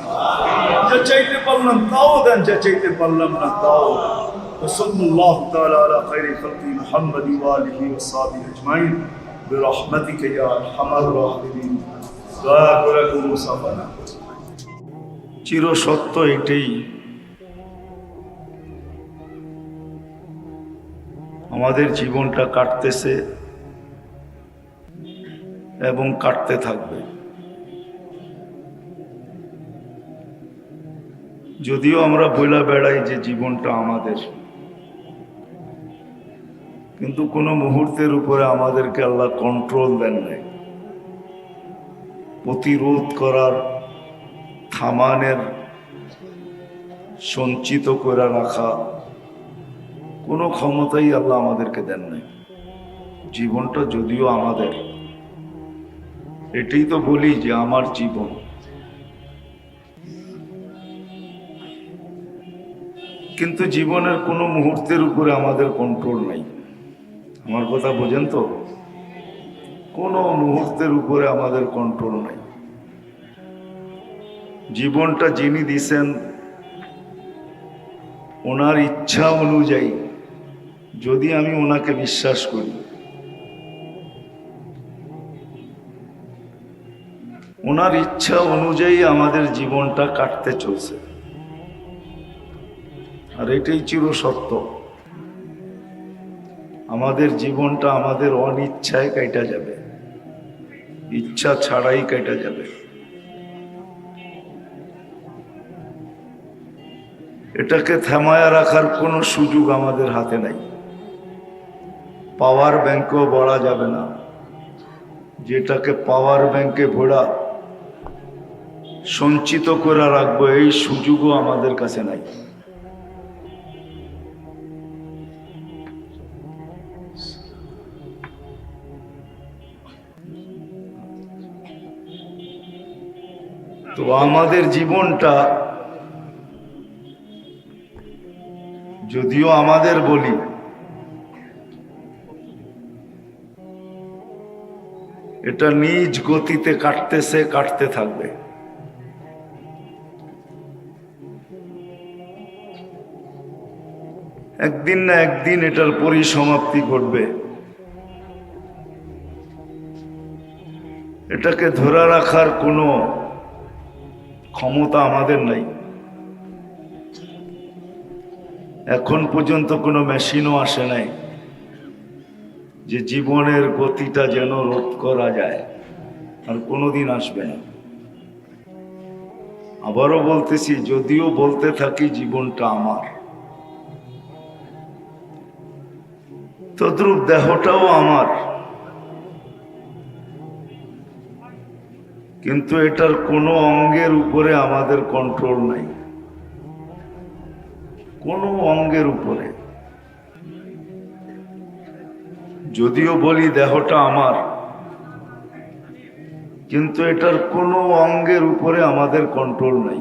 যা চাইতে পারলাম তাও দেন, যা চাইতে পারলাম না তাও। ওয়াসাল্লাল্লাহু তাআলা আলা খায়রি খালকি মুহাম্মাদ ওয়া আলিহি ওয়া সাহবিহি আজমাইন বিরহমাতিকা ইয়া আরহামার রাহিমিন। দয়া করে মুসাফা না, চির সত্য এটাই, আমাদের জীবনটা কাটতেছে এবং কাটতে থাকবে। যদিও আমরা বইলা বেড়াই যে জীবনটা আমাদের, কিন্তু কোনো মুহূর্তের উপরে আমাদেরকে আল্লাহ কন্ট্রোল দেন নাই। প্রতিরোধ করার, থামানের, সঞ্চিত করে রাখা কোনো ক্ষমতাই আল্লাহ আমাদেরকে দেন নাই। জীবনটা যদিও আমাদের, এটাই তো বলি যে আমার জীবন, কিন্তু জীবনের কোনো মুহূর্তের উপরে আমাদের কন্ট্রোল নাই। আমার কথা বোঝেন তো? কোনো মুহূর্তের উপরে আমাদের কন্ট্রোল নাই। জীবনটা যিনি দিছেন ওনার ইচ্ছা অনুযায়ী, যদি আমি ওনাকে বিশ্বাস করি, ওনার ইচ্ছা অনুযায়ী আমাদের জীবনটা কাটতে চলছে। আর এটাই চির সত্য। আমাদের জীবনটা আমাদের অনিচ্ছায় কাটা যাবে, ইচ্ছা ছাড়াই কাটা যাবে। এটাকে থামায়া রাখার কোনো সুযোগ আমাদের হাতে নাই। পাওয়ার ব্যাংকেও বলা যাবে না, যেটাকে পাওয়ার ব্যাংকে ভরা সঞ্চিত করে রাখবো, এই সুযোগও আমাদের কাছে নাই। তো আমাদের জীবনটা যদিও আমাদের বলি, এটা নিজ গতিতে কাটতেছে, কাটতে থাকবে। একদিন না একদিন এটার পরিসমাপ্তি ঘটবে। এটাকে ধরে রাখার কোনো ক্ষমতা আমাদের নাই। এখন পর্যন্ত কোনো মেশিনও আসে নাই যে জীবনের গতিটা যেন রোধ করা যায়, আর কোনোদিন আসবে না। আবারও বলতেছি, যদিও বলতে থাকি জীবনটা আমার, তদ্রূপ দেহটাও আমার, কিন্তু এটার কোনো অঙ্গের উপরে আমাদের কন্ট্রোল নাই, কোনো অঙ্গের উপরে। যদিও বলি দেহটা আমার, কিন্তু এটার কোনো অঙ্গের উপরে আমাদের কন্ট্রোল নাই।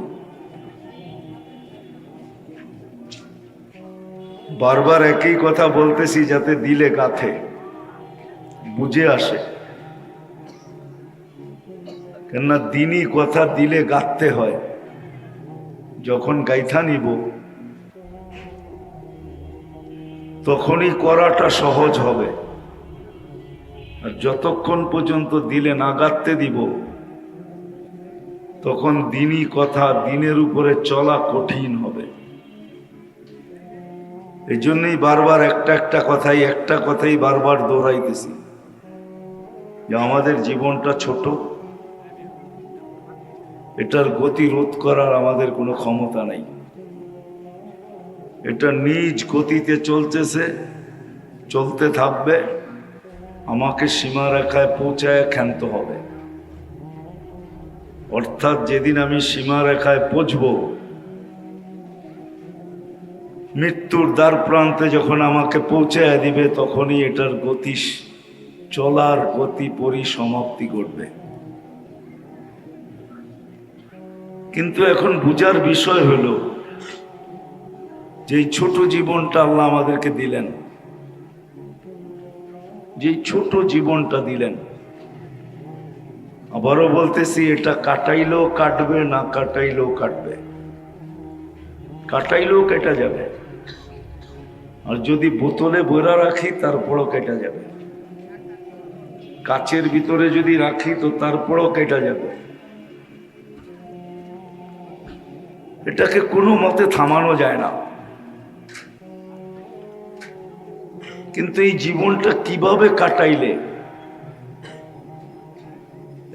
বারবার একই কথা বলতেছি যাতে দিলে গাথে, বুঝে আসে। কেননা দিনই কথা দিলে গাঁথতে হয়। যখন গাইথা নিব তখনই করাটা সহজ হবে, আর যতক্ষণ পর্যন্ত দিলে না গাঁথতে দিব তখন দিনই কথা, দিনের উপরে চলা কঠিন হবে। এই জন্যই বারবার একটা কথাই বারবার দৌড়াইতেছি যে আমাদের জীবনটা ছোট, এটার গতি রোধ করার আমাদের কোনো ক্ষমতা নাই। এটা নিজ গতিতে চলতেছে, চলতে থাকবে। আমাকে সীমারেখায় পৌঁছায় ক্ষান্ত হবে। অর্থাৎ যেদিন আমি সীমারেখায় পৌঁছব, মৃত্যুর দ্বার প্রান্তে যখন আমাকে পৌঁছায় দিবে, তখনই এটার গতি, চলার গতি পরিসমাপ্তি ঘটবে। কিন্তু এখন বুঝার বিষয় হলো যে ছোট জীবনটা আল্লাহ আমাদেরকে দিলেন, যে ছোট জীবনটা দিলেন, আবারও বলতেছি, এটা কাটাইলেও কাটবে, না কাটাইলেও কাটবে। কাটাইলেও কেটে যাবে, আর যদি বোতলে ভরা রাখি তারপরও কেটে যাবে। কাচের ভিতরে যদি রাখি তো তারপরও কেটে যাবে। এটাকে কোনো মতে থামানো যায় না। কিন্তু এই জীবনটা কিভাবে কাটাইলে,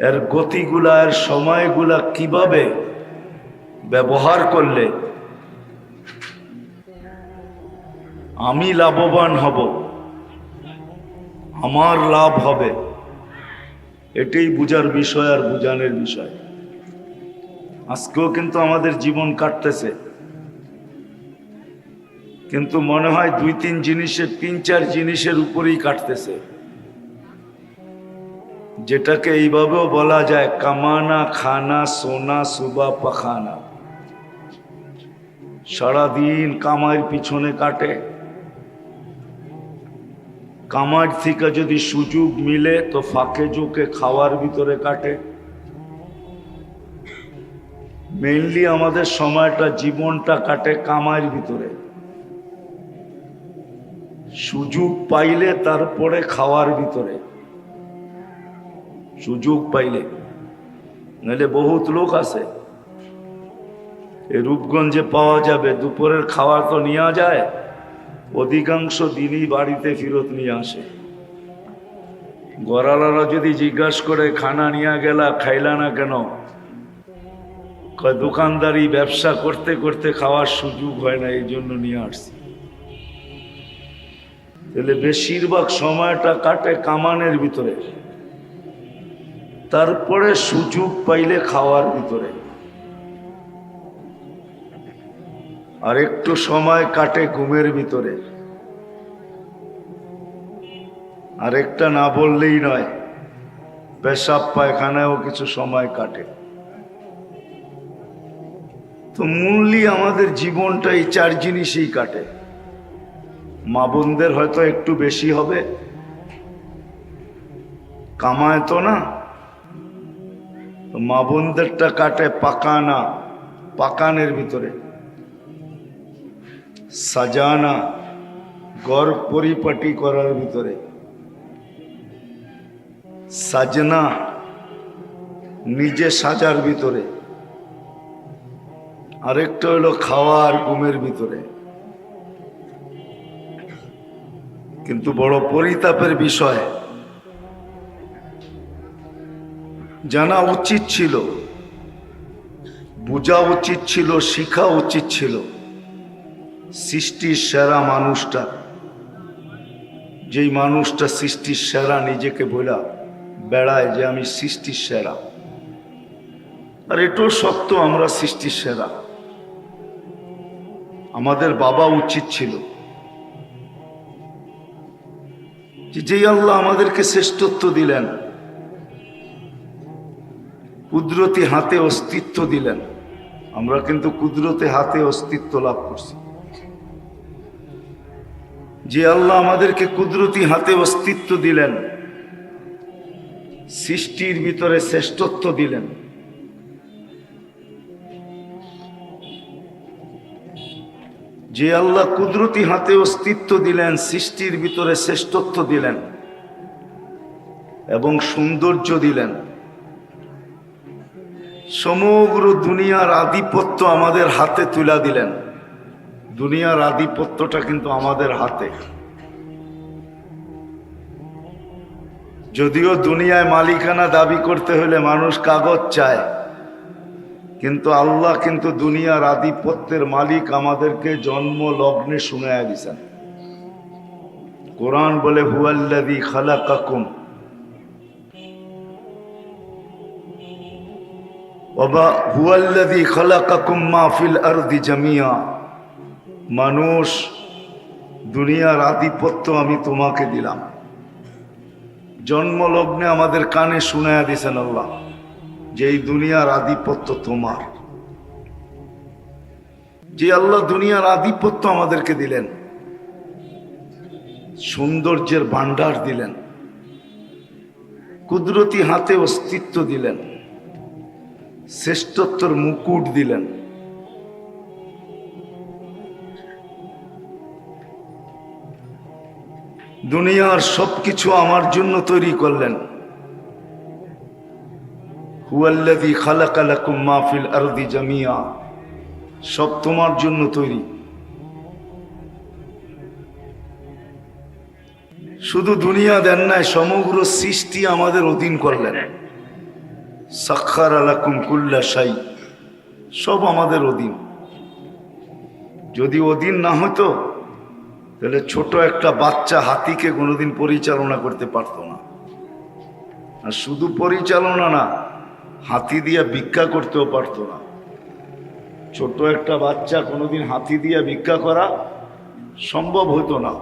এর গতিগুলা, এর সময়গুলা কিভাবে ব্যবহার করলে আমি লাভবান হব, আমার লাভ হবে, এটাই বুঝার বিষয় আর বুঝানোর বিষয়। আজকেও কিন্তু আমাদের জীবন কাটতেছে, কিন্তু মনে হয় দুই তিন জিনিসের, তিন চার জিনিসের উপরেই কাটতেছে, যেটাকে এইভাবেও বলা যায় কামানা, খানা, সোনা, সুবা, পাখানা। সারাদিন কামাইয়ের পিছনে কাটে, কামার থেকে যদি সুযোগ মিলে তো ফাঁকে ঝোঁকে খাওয়ার ভিতরে কাটে। মেইনলি আমাদের সময়টা, জীবনটা কাটে কামাইয়ের ভিতরে। সুযোগ পাইলে তারপরে খাওয়ার ভিতরে, সুযোগ পাইলে। নাহলে বহুত লোক আছে এই রূপগঞ্জে পাওয়া যাবে, দুপুরের খাওয়া তো নেওয়া যায়, অধিকাংশ দিনই বাড়িতে ফেরত নিয়ে আসে। গড়ালারা যদি জিজ্ঞাসা করে খানা নিয়ে গেলা, খাইলা না কেন? কয় দোকানদারি ব্যবসা করতে করতে খাওয়ার সুযোগ হয় না, এই জন্য নিয়ে আসছি। তাহলে বেশিরভাগ সময়টা কাটে কামানের ভিতরে, তারপরে সুযোগ পাইলে খাওয়ার ভিতরে, আর একটু সময় কাটে ঘুমের ভিতরে। আর একটা না বললেই নয়, পেশাব পায়খানায়ও কিছু সময় কাটে। তো মূলই আমাদের জীবনটা এই চার জিনিসেই কাটে। মা বোনদের হয়তো একটু বেশি হবে, কামায় তো না, মা বোনদেরটা কাটে পাকানা, পাকানের ভিতরে, সাজানা, ঘর পরিপাটি করার ভিতরে, সাজনা, নিজে সাজার ভিতরে, আরেকটা হলো খাওয়া আর ঘুমের ভিতরে। কিন্তু বড় পরিতাপের বিষয়, জানা উচিত ছিল, বোঝা উচিত ছিল, শিখা উচিত ছিল সৃষ্টির সেরা মানুষটা, যেই মানুষটা সৃষ্টির সেরা নিজেকে বলা বেড়ায় যে আমি সৃষ্টির সেরা। আর এটাও সত্য, আমরা সৃষ্টির সেরা। আমাদের বাবা উচিত ছিল যেই আল্লাহ আমাদেরকে শ্রেষ্ঠত্ব দিলেন, কুদরতি হাতে অস্তিত্ব দিলেন, আমরা কিন্তু কুদরতি হাতে অস্তিত্ব লাভ করছি। যে আল্লাহ আমাদেরকে কুদরতি হাতে অস্তিত্ব দিলেন, সৃষ্টির ভিতরে শ্রেষ্ঠত্ব দিলেন, যে আল্লাহ কুদরতি হাতে অস্তিত্ব দিলেন, সৃষ্টির ভিতরে শ্রেষ্ঠত্ব দিলেন এবং সৌন্দর্য দিলেন, সমগ্র দুনিয়ার আধিপত্য আমাদের হাতে তুলে দিলেন। দুনিয়ার আধিপত্যটা কিন্তু আমাদের হাতে। যদিও দুনিয়ায় মালিকানা দাবি করতে হলে মানুষ কাগজ চায়, কিন্তু আল্লাহ কিন্তু দুনিয়ার আধিপত্যের মালিক আমাদেরকে জন্ম লগ্নে শুনায়া দিয়েছেন। কোরআন বলে হুয়াল্লাযী খালাকাকুম ওয়া হুয়াল্লাযী খালাকাকুম মা ফিল আরদি জামিয়া। মানুষ, দুনিয়ার আধিপত্য আমি তোমাকে দিলাম। জন্মলগ্নে আমাদের কানে শুনায়া দিয়েছেন আল্লাহ যে এই দুনিয়ার আধিপত্য তোমার। যে আল্লাহ দুনিয়ার আধিপত্য আমাদেরকে দিলেন, সৌন্দর্যের ভান্ডার দিলেন, কুদরতি হাতে অস্তিত্ব দিলেন, শ্রেষ্ঠত্বর মুকুট দিলেন, দুনিয়ার সবকিছু আমার জন্য তৈরি করলেন। হুয়াল্লাযী খালাকা লাকুম মা ফিল আরদি জামিয়া, সব তোমার জন্য তৈরি। শুধু দুনিয়া দেন নাই, সমগ্র সৃষ্টি আমাদের অধীন করলেন। সাখখারা লাকুম কুল্লা শাই, সব আমাদের অধীন। যদি অধীন না হতো তাহলে ছোট একটা বাচ্চা হাতিকে কোনোদিন পরিচালনা করতে পারতো না। আর শুধু পরিচালনা না, হাতি দিয়ে ভিক্ষা করতেও পারতো না। ছোট একটা বাচ্চা কোনোদিন হাতি দিয়ে ভিক্ষা করা সম্ভব হতো না।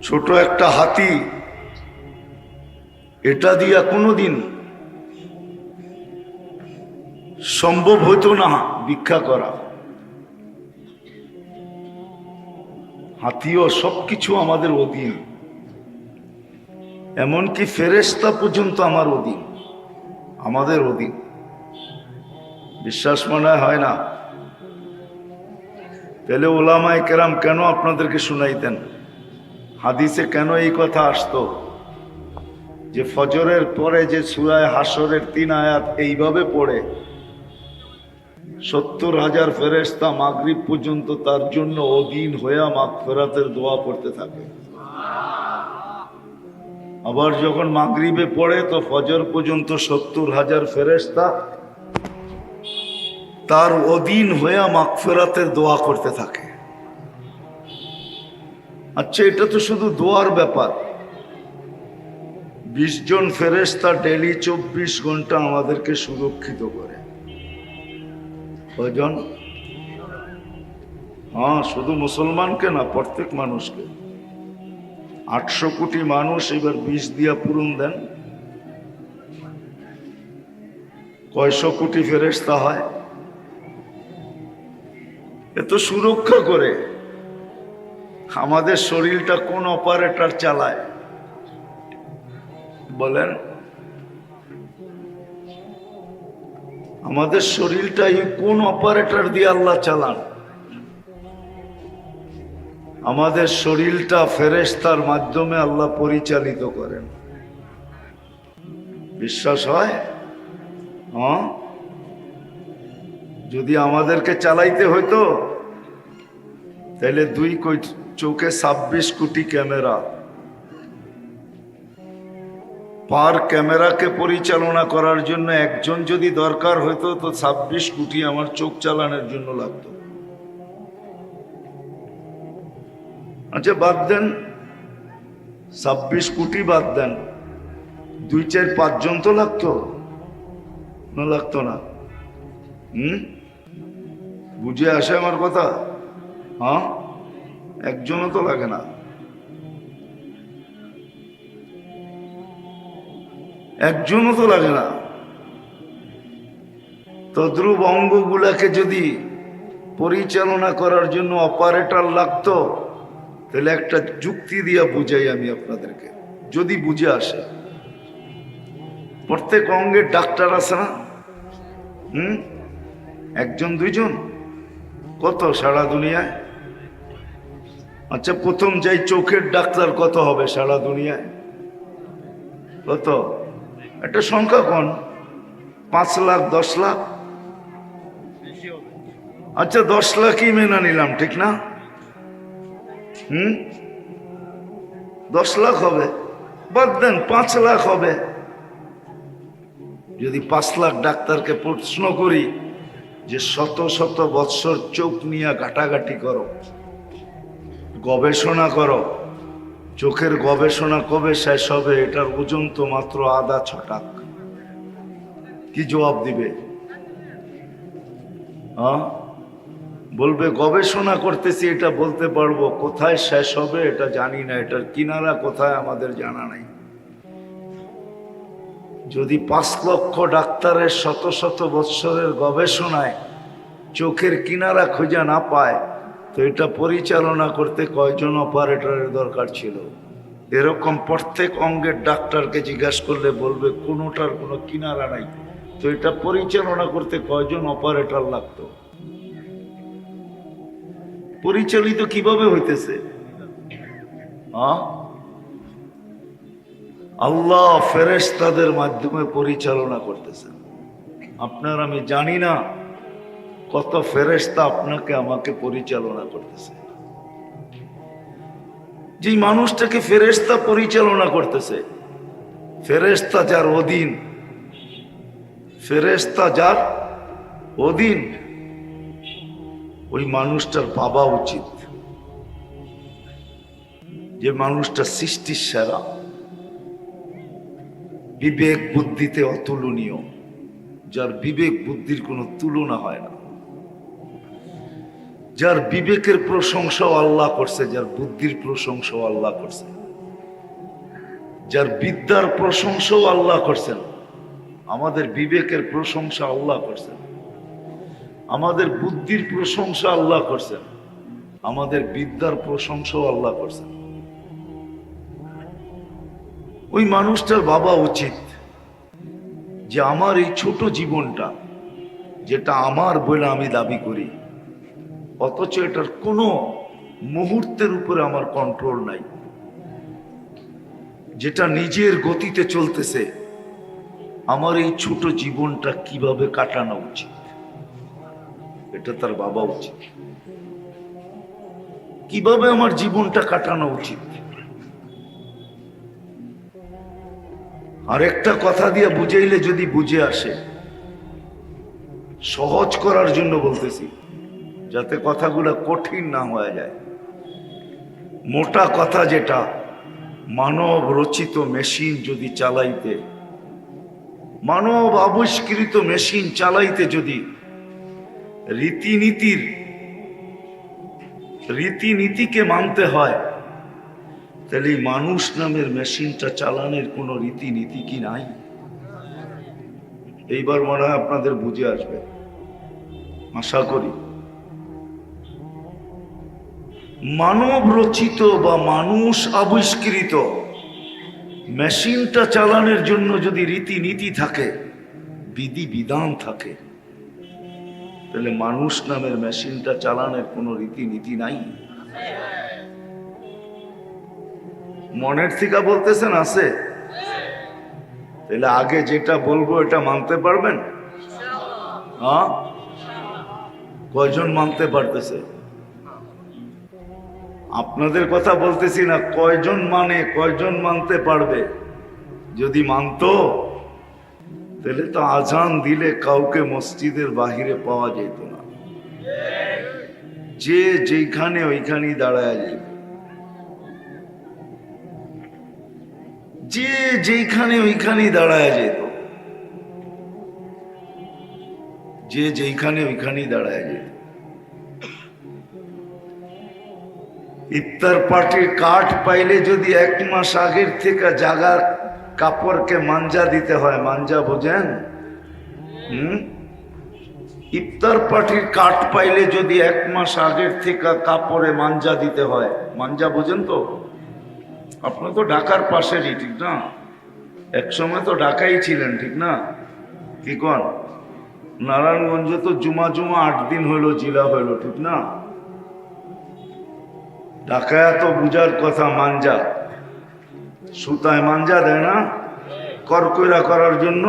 ছোট একটা হাতি এটা দিয়া কোনোদিন সম্ভব হতো না ভিক্ষা করা। হাতিও সবকিছু আমাদের অধীন, এমনকি ফেরেশতা পর্যন্ত আমার অধীন, আমাদের অধীন। বিশ্বাস মনে হয় না? তাহলে ওলামায়ে কেরাম কেন আপনাদেরকে শুনাইতেন? হাদিসে কেন এই কথা আসতো যে ফজরের পরে যে সূরা হাশরের 3 আয়াত এইভাবে পড়ে 70,000 ফেরেশতা মাগরিব পর্যন্ত তার জন্য অধীন হয়ে মাগফিরাতের দোয়া করতে থাকে। আবার যখন মাগরিবে পড়ে তো ফজর পর্যন্ত 70,000 ফেরেশতা তার অধীন হয়ে মাগফিরাতের দোয়া করতে থাকে। আচ্ছা, এটা তো শুধু দোয়ার ব্যাপার। 20 জন ফেরেশতা ডেইলি 24 ঘন্টা আমাদেরকে সুরক্ষিত করে। কয়জন? হ্যাঁ, শুধু মুসলমানকে না, প্রত্যেক মানুষকে। 800 কোটি মানুষ, এবার 20 দিয়া পূরণ দেন, কয়শো কোটি ফেরেশতা হয়। এত সুরক্ষা করে। আমাদের শরীরটা কোন অপারেটর চালায় বলেন? আমাদের শরীরটা কোন অপারেটর দিয়ে আল্লাহ চালান? আমাদের শরীরটা ফেরেশতার মাধ্যমে আল্লাহ পরিচালিত করেন। বিশ্বাস হয়? হ্যাঁ, যদি আমাদেরকে চালাইতে হইতো তাহলে 2 চোখে 26 কোটি ক্যামেরা, পার ক্যামেরাকে পরিচালনা করার জন্য একজন যদি দরকার হইতো তো 26 কোটি আমার চোখ চালানোর জন্য লাগতো। আচ্ছা, বাদ দেন 26 কোটি, বাদ দেন 2, 4, 5 জন তো লাগতো না? লাগতো না? বুঝে আসে আমার কথা? হ্যাঁ, একজনও তো লাগে না। একজনও তো লাগে না। তদ্রুপ অঙ্গগুলাকে যদি পরিচালনা করার জন্য অপারেটর লাগতো তাহলে একটা যুক্তি দিয়া বুঝাই আমি আপনাদেরকে, যদি বুঝে আসে। প্রত্যেক অঙ্গের ডাক্তার আছে না? 1 জন 2 জন, কত সারা দুনিয়ায়? আচ্ছা, প্রথম যাই চোখের ডাক্তার কত হবে সারা দুনিয়ায়? কত? একটা সংখ্যা কোন? 5 লাখ, 10 লাখ? আচ্ছা, 10 লাখই মেনে নিলাম, ঠিক না? 10 লাখ হবে, বাদ দেন 5 লাখ হবে। যদি 5 লাখ ডাক্তারকে প্রশ্ন করি যে শত শত বৎসর চোখ নিয়ে ঘাটাঘাটি করো, গবেষণা করো, চোখের গবেষণা কবে শেষ হবে? এটার ওজন তো মাত্র আধা ছটাক। কি জবাব দিবে? বলবে গবেষণা করতেছি, এটা বলতে পারবো, কোথায় শেষ হবে এটা জানি না, এটার কিনারা কোথায় আমাদের জানা নাই। যদি 5 লক্ষ ডাক্তারের শত শত বৎসরের গবেষণায় চোখের কিনারা খুঁজে না পায় তো এটা পরিচালনা করতে কয়জন অপারেটরের দরকার ছিল? এরকম প্রত্যেক অঙ্গের ডাক্তারকে জিজ্ঞাসা করলে বলবে কোনোটার কোনো কিনারা নাই। তো এটা পরিচালনা করতে কয়জন অপারেটর লাগতো? পরিচালিত কিভাবে হইতেছে? আল্লাহ ফেরেশতাদের মাধ্যমে পরিচালনা করতেছেন। আপনার আমি জানি না কত ফেরেশতা আপনাকে আমাকে পরিচালনা করতেছে। যে মানুষটাকে ফেরেশতা পরিচালনা করতেছে, ফেরেশতা যার অধীন, ফেরেশতা যার অধীন, ওই মানুষটার ভাবা উচিত যে মানুষটা সৃষ্টির সেরা, বিবেক বুদ্ধিতে অতুলনীয়, যার বিবেক বুদ্ধির কোনো তুলনা হয় না, যার বিবেকের প্রশংসাও আল্লাহ করছে, যার বুদ্ধির প্রশংসাও আল্লাহ করছে, যার বিদ্যার প্রশংসাও আল্লাহ করছেন। আমাদের বিবেকের প্রশংসা আল্লাহ করছেন, আমাদের বুদ্ধির প্রশংসা আল্লাহ করছেন, আমাদের বিদ্যার প্রশংসাও আল্লাহ করছেন। ওই মানুষটার ভাবা উচিত যে আমার এই ছোট জীবনটা, যেটা আমার বলে আমি দাবি করি, অথচ এটার কোনো মুহূর্তের উপরে আমার কন্ট্রোল নাই, যেটা নিজের গতিতে চলতেছে, আমার এই ছোট জীবনটা কিভাবে কাটানো উচিত, এটা তার ভাবা উচিত। কিভাবে আমার জীবনটা কাটানো উচিত। আরেকটা কথা দিয়ে বুঝাইলে যদি বুঝে আসে, সহজ করার জন্য বলতেছি, যাতে কথাগুলো কঠিন না হয়ে যায়। মোটা কথা যেটা, মানব রচিত মেশিন যদি চালাইতে, মানব আবিষ্কৃত মেশিন চালাইতে যদি রীতিনীতিকে মানতে হয়, তাহলে মানুষ নামের মেশিনটা চালানোর কোনো রীতিনীতি কি নাই? এইবার মনে হয় আপনাদের বুঝে আসবে, আশা করি। মানব রচিত বা মানুষ আবিষ্কৃত মেশিনটা চালানোর জন্য যদি রীতিনীতি থাকে, বিধি বিধান থাকে, তাহলে মানুষ নামের মেশিনটা চালানোর কোনো রীতিনীতি নাই। মনের থেকে বলতেছেন আছে? তাহলে আগে যেটা বলবো এটা মানতে পারবেন? হ্যাঁ, কয়জন মানতে পারতেছে? আপনাদের কথা বলতেছি না, কয়জন মানে, কয়জন মানতে পারবে? যদি মানতো তাহলে তো আজান দিলে কাউকে মসজিদের বাহিরে পাওয়া যেত না, যে যেখানে ওইখানেই দাঁড়ায় যেত, যে যেখানে ওইখানেই দাঁড়ায় যেত, যে যেখানে ওইখানেই দাঁড়ায় যেত। ইফতার পার্টির কার্ড পাইলে যদি 1 মাস আগের থেকে জাগার কাপড়কে মাঞ্জা দিতে হয়, মাঞ্জা বোঝেন? ইফতার পার্টির কার্ড পাইলে যদি 1 মাস আগের থেকে কাপড়ে মাঞ্জা দিতে হয়, মাঞ্জা বোঝেন তো? আপনার তো ঢাকার পাশেরই, ঠিক না? একসময় তো ঢাকাই ছিলেন, ঠিক না? কি কন? নারায়ণগঞ্জে তো জুমা 8 দিন হইলো, জিলা হইলো, ঠিক না? ঢাকায় তো বুঝার কথা, মাঞ্জা, সুতায় মাঞ্জা দেয় না করকইরা করার জন্য।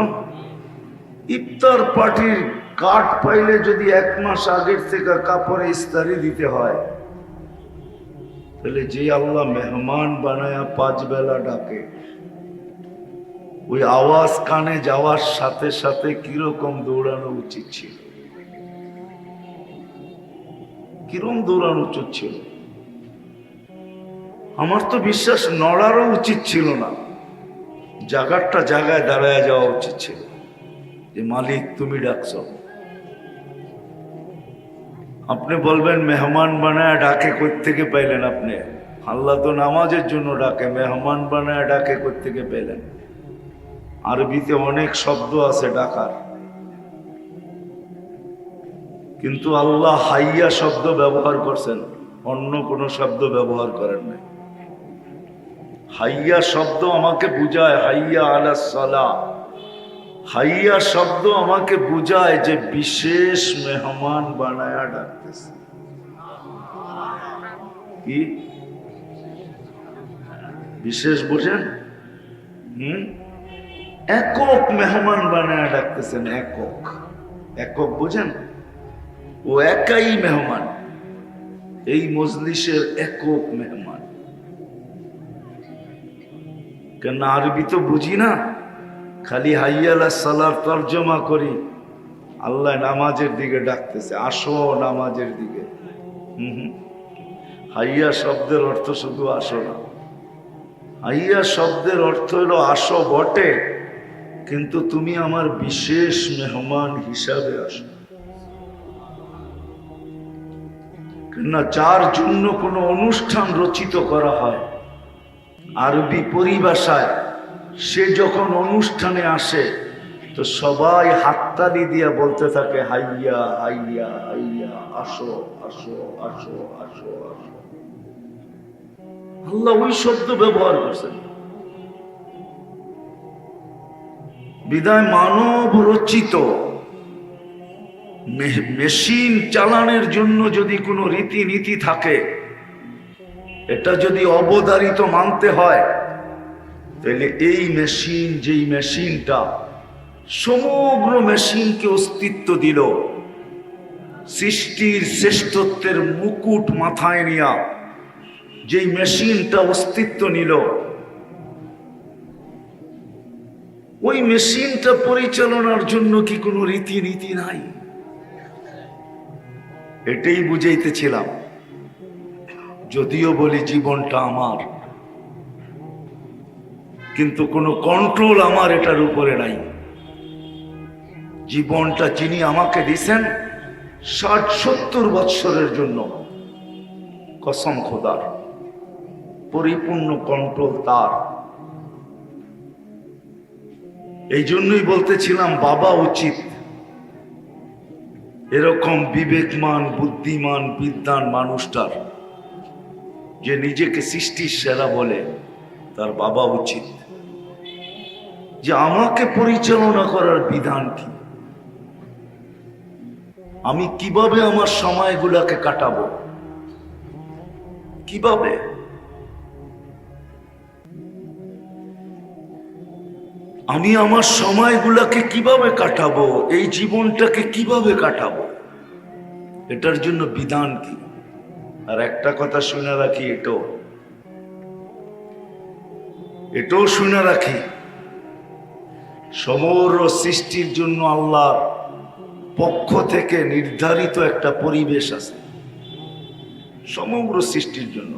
ইফতার পার্টির কার্ড পাইলে যদি 1 মাস আগের থেকে কাপড়ে ইস্তারি দিতে হয়, তাহলে যে আল্লাহ মেহমান বানায়া 5 বেলা ডাকে, ওই আওয়াজ কানে যাওয়ার সাথে সাথে কিরকম দৌড়ানো উচিত ছিল? কিরকম দৌড়ানো উচিত ছিল? আমার তো বিশ্বাস নড়ারও উচিত ছিল না, জায়গাটা জায়গায় দাঁড়ায় যাওয়া উচিত ছিল, যে মালিক তুমি ডাকছ। আপনি বলবেন মেহমান বানায় ডাকে কোত্থেকে পাইলেন আপনি? আল্লাহ তো নামাজের জন্য ডাকে, মেহমান বানায় ডাকে কোত্থেকে পেলেন? আরবিতে অনেক শব্দ আছে ডাকার, কিন্তু আল্লাহ হাইয়া শব্দ ব্যবহার করছেন, অন্য কোনো শব্দ ব্যবহার করেন নাই। হাইয়া শব্দ আমাকে বুঝায় হাইয়া আলাস সালাহ, হাইয়া শব্দ আমাকে বুঝায় যে বিশেষ মেহমান বানায়া ডাকতেছে। কি বিশেষ বোঝেন? একক মেহমান বানায়া ডাকতেছেন, একক। একক বোঝেন? ও একাই মেহমান, এই মজলিসের একক মেহমান। কেন আরবি তো বুঝি না, খালি হাইয়া আলাস সালার তর্জমা করি, আল্লাহ নামাজের দিকে ডাকতেছে, আসো নামাজের দিকে। হাইয়া শব্দের অর্থ শুধু আসো না, হাইয়া শব্দের অর্থ হলো আসো বটে, কিন্তু তুমি আমার বিশেষ মেহমান হিসাবে আসো। না, যার জন্য কোনো অনুষ্ঠান রচিত করা হয় আরবি পরিভাষায়, সে যখন অনুষ্ঠানে আসে তো সবাই হাততালি দিয়া বলতে থাকে হাইয়া হাইয়া হাইয়া, আসো আসো আসো আসো আসো। আল্লাহ ওই শব্দ ব্যবহার করছেন। বিদায় মানব রচিত মেশিন চালানোর জন্য যদি কোনো রীতিনীতি থাকে, এটা যদি অবধারিত মানতে হয়, তাহলে এই মেশিন, যেই মেশিনটা সমগ্র মেশিনকে অস্তিত্ব দিল, সৃষ্টির শ্রেষ্ঠত্বের মুকুট মাথায় নিয়া যেই মেশিনটা অস্তিত্ব নিল, ওই মেশিনটা পরিচালনার জন্য কি কোনো রীতিনীতি নাই? এটাই বুঝাইতেছিলাম। যদিও বলি জীবনটা আমার, কিন্তু কোনো কন্ট্রোল আমার এটার উপরে নাই। জীবনটা যিনি আমাকে দিছেন 60-70 বৎসরের জন্য, কসম খোদার, পরিপূর্ণ কন্ট্রোল তার। এই জন্যই বলতেছিলাম বাবা উচিত এরকম বিবেকমান, বুদ্ধিমান, বিদ্বান মানুষটার, যে নিজেকে সৃষ্টির সেরা বলে, তার বাবা উচিত যে আমাকে পরিচালনা করার বিধান কি, আমি কিভাবে আমার সময়গুলোকে কাটাবো, কিভাবে আমি আমার সময়গুলোকে কিভাবে কাটাবো, এই জীবনটাকে কিভাবে কাটাবো, এটার জন্য বিধান কি। আর একটা কথা শুনে রাখি, এটাও শুনে রাখি, সমগ্র সৃষ্টির জন্য আল্লাহর পক্ষ থেকে নির্ধারিত একটা পরিবেশ আছে, সমগ্র সৃষ্টির জন্য।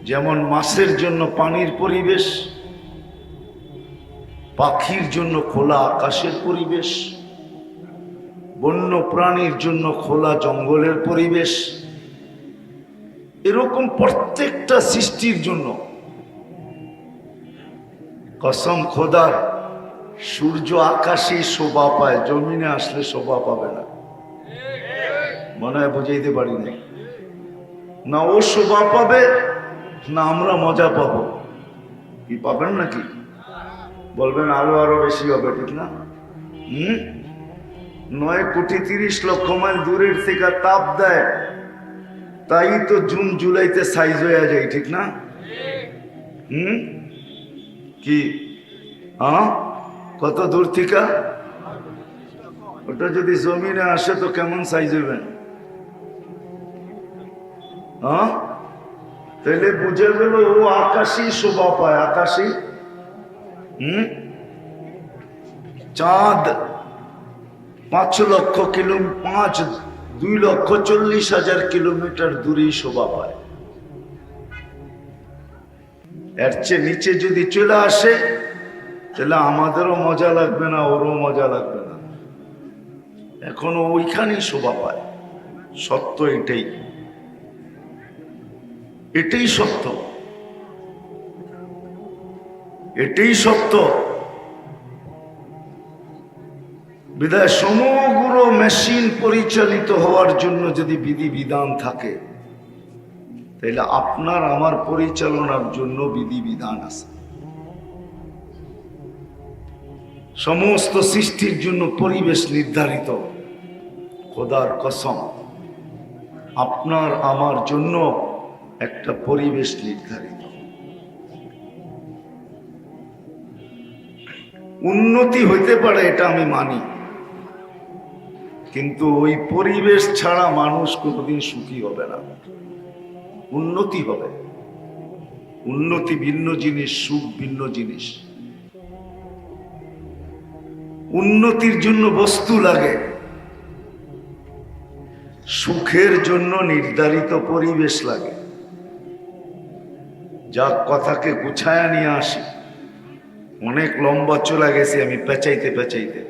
যেমন মাছের জন্য পানির পরিবেশ, পাখির জন্য খোলা আকাশের পরিবেশ, বন্য প্রাণীর জন্য খোলা জঙ্গলের পরিবেশ, এরকম প্রত্যেকটা সৃষ্টির জন্য। কসম খোদার, সূর্য আকাশে শোভা পায়, জমিনে আসলে শোভা পাবে না। মনে হয় বুঝাইতে পারি না, না ও শোভা পাবে না আমরা মজা পাবো। কি পাবেন নাকি? বলবেন আরো বেশি হবে, ঠিক না? 9,30,00,000 মাইল দূরের থেকে তাপ দেয়, তাই তো জুন জুলাইতে সাইজ হয়ে যায়, ঠিক না? কি কত দূর থেকে? ওটা যদি জমিনে আসে তো কেমন সাইজ হইবেন? তাহলে বুঝে গেল ও আকাশই শোভা পায়, আকাশই। চাঁদ 2,40,000 কিলোমিটার দূরেই শোভা পায়। এর চেয়ে নিচে যদি চলে আসে তাহলে আমাদেরও মজা লাগবে না, ওরও মজা লাগবে না, এখনো ওইখানেই শোভা পায়। সত্য এটাই, এটাই সত্য, এটাই সত্য। বিধায় সমগ্র মেশিন পরিচালিত হওয়ার জন্য যদি বিধি বিধান থাকে, তাহলে আপনার আমার পরিচালনার জন্য বিধি বিধান আছে। সমস্ত সৃষ্টির জন্য পরিবেশ নির্ধারিত। খোদার কসম, আপনার আমার জন্য একটা পরিবেশ নির্ধারিত। উন্নতি হইতে পারে, এটা আমি মানি, কিন্তু ওই পরিবেশ ছাড়া মানুষ কোনোদিন সুখী হবে না। উন্নতি হবে, উন্নতি ভিন্ন জিনিস, সুখ ভিন্ন জিনিস। উন্নতির জন্য বস্তু লাগে, সুখের জন্য নির্ধারিত পরিবেশ লাগে। যা কথাকে গুছায়া নিয়ে আসি, অনেক লম্বা চলে গেছে আমি পেঁচাইতে পেঁচাইতে।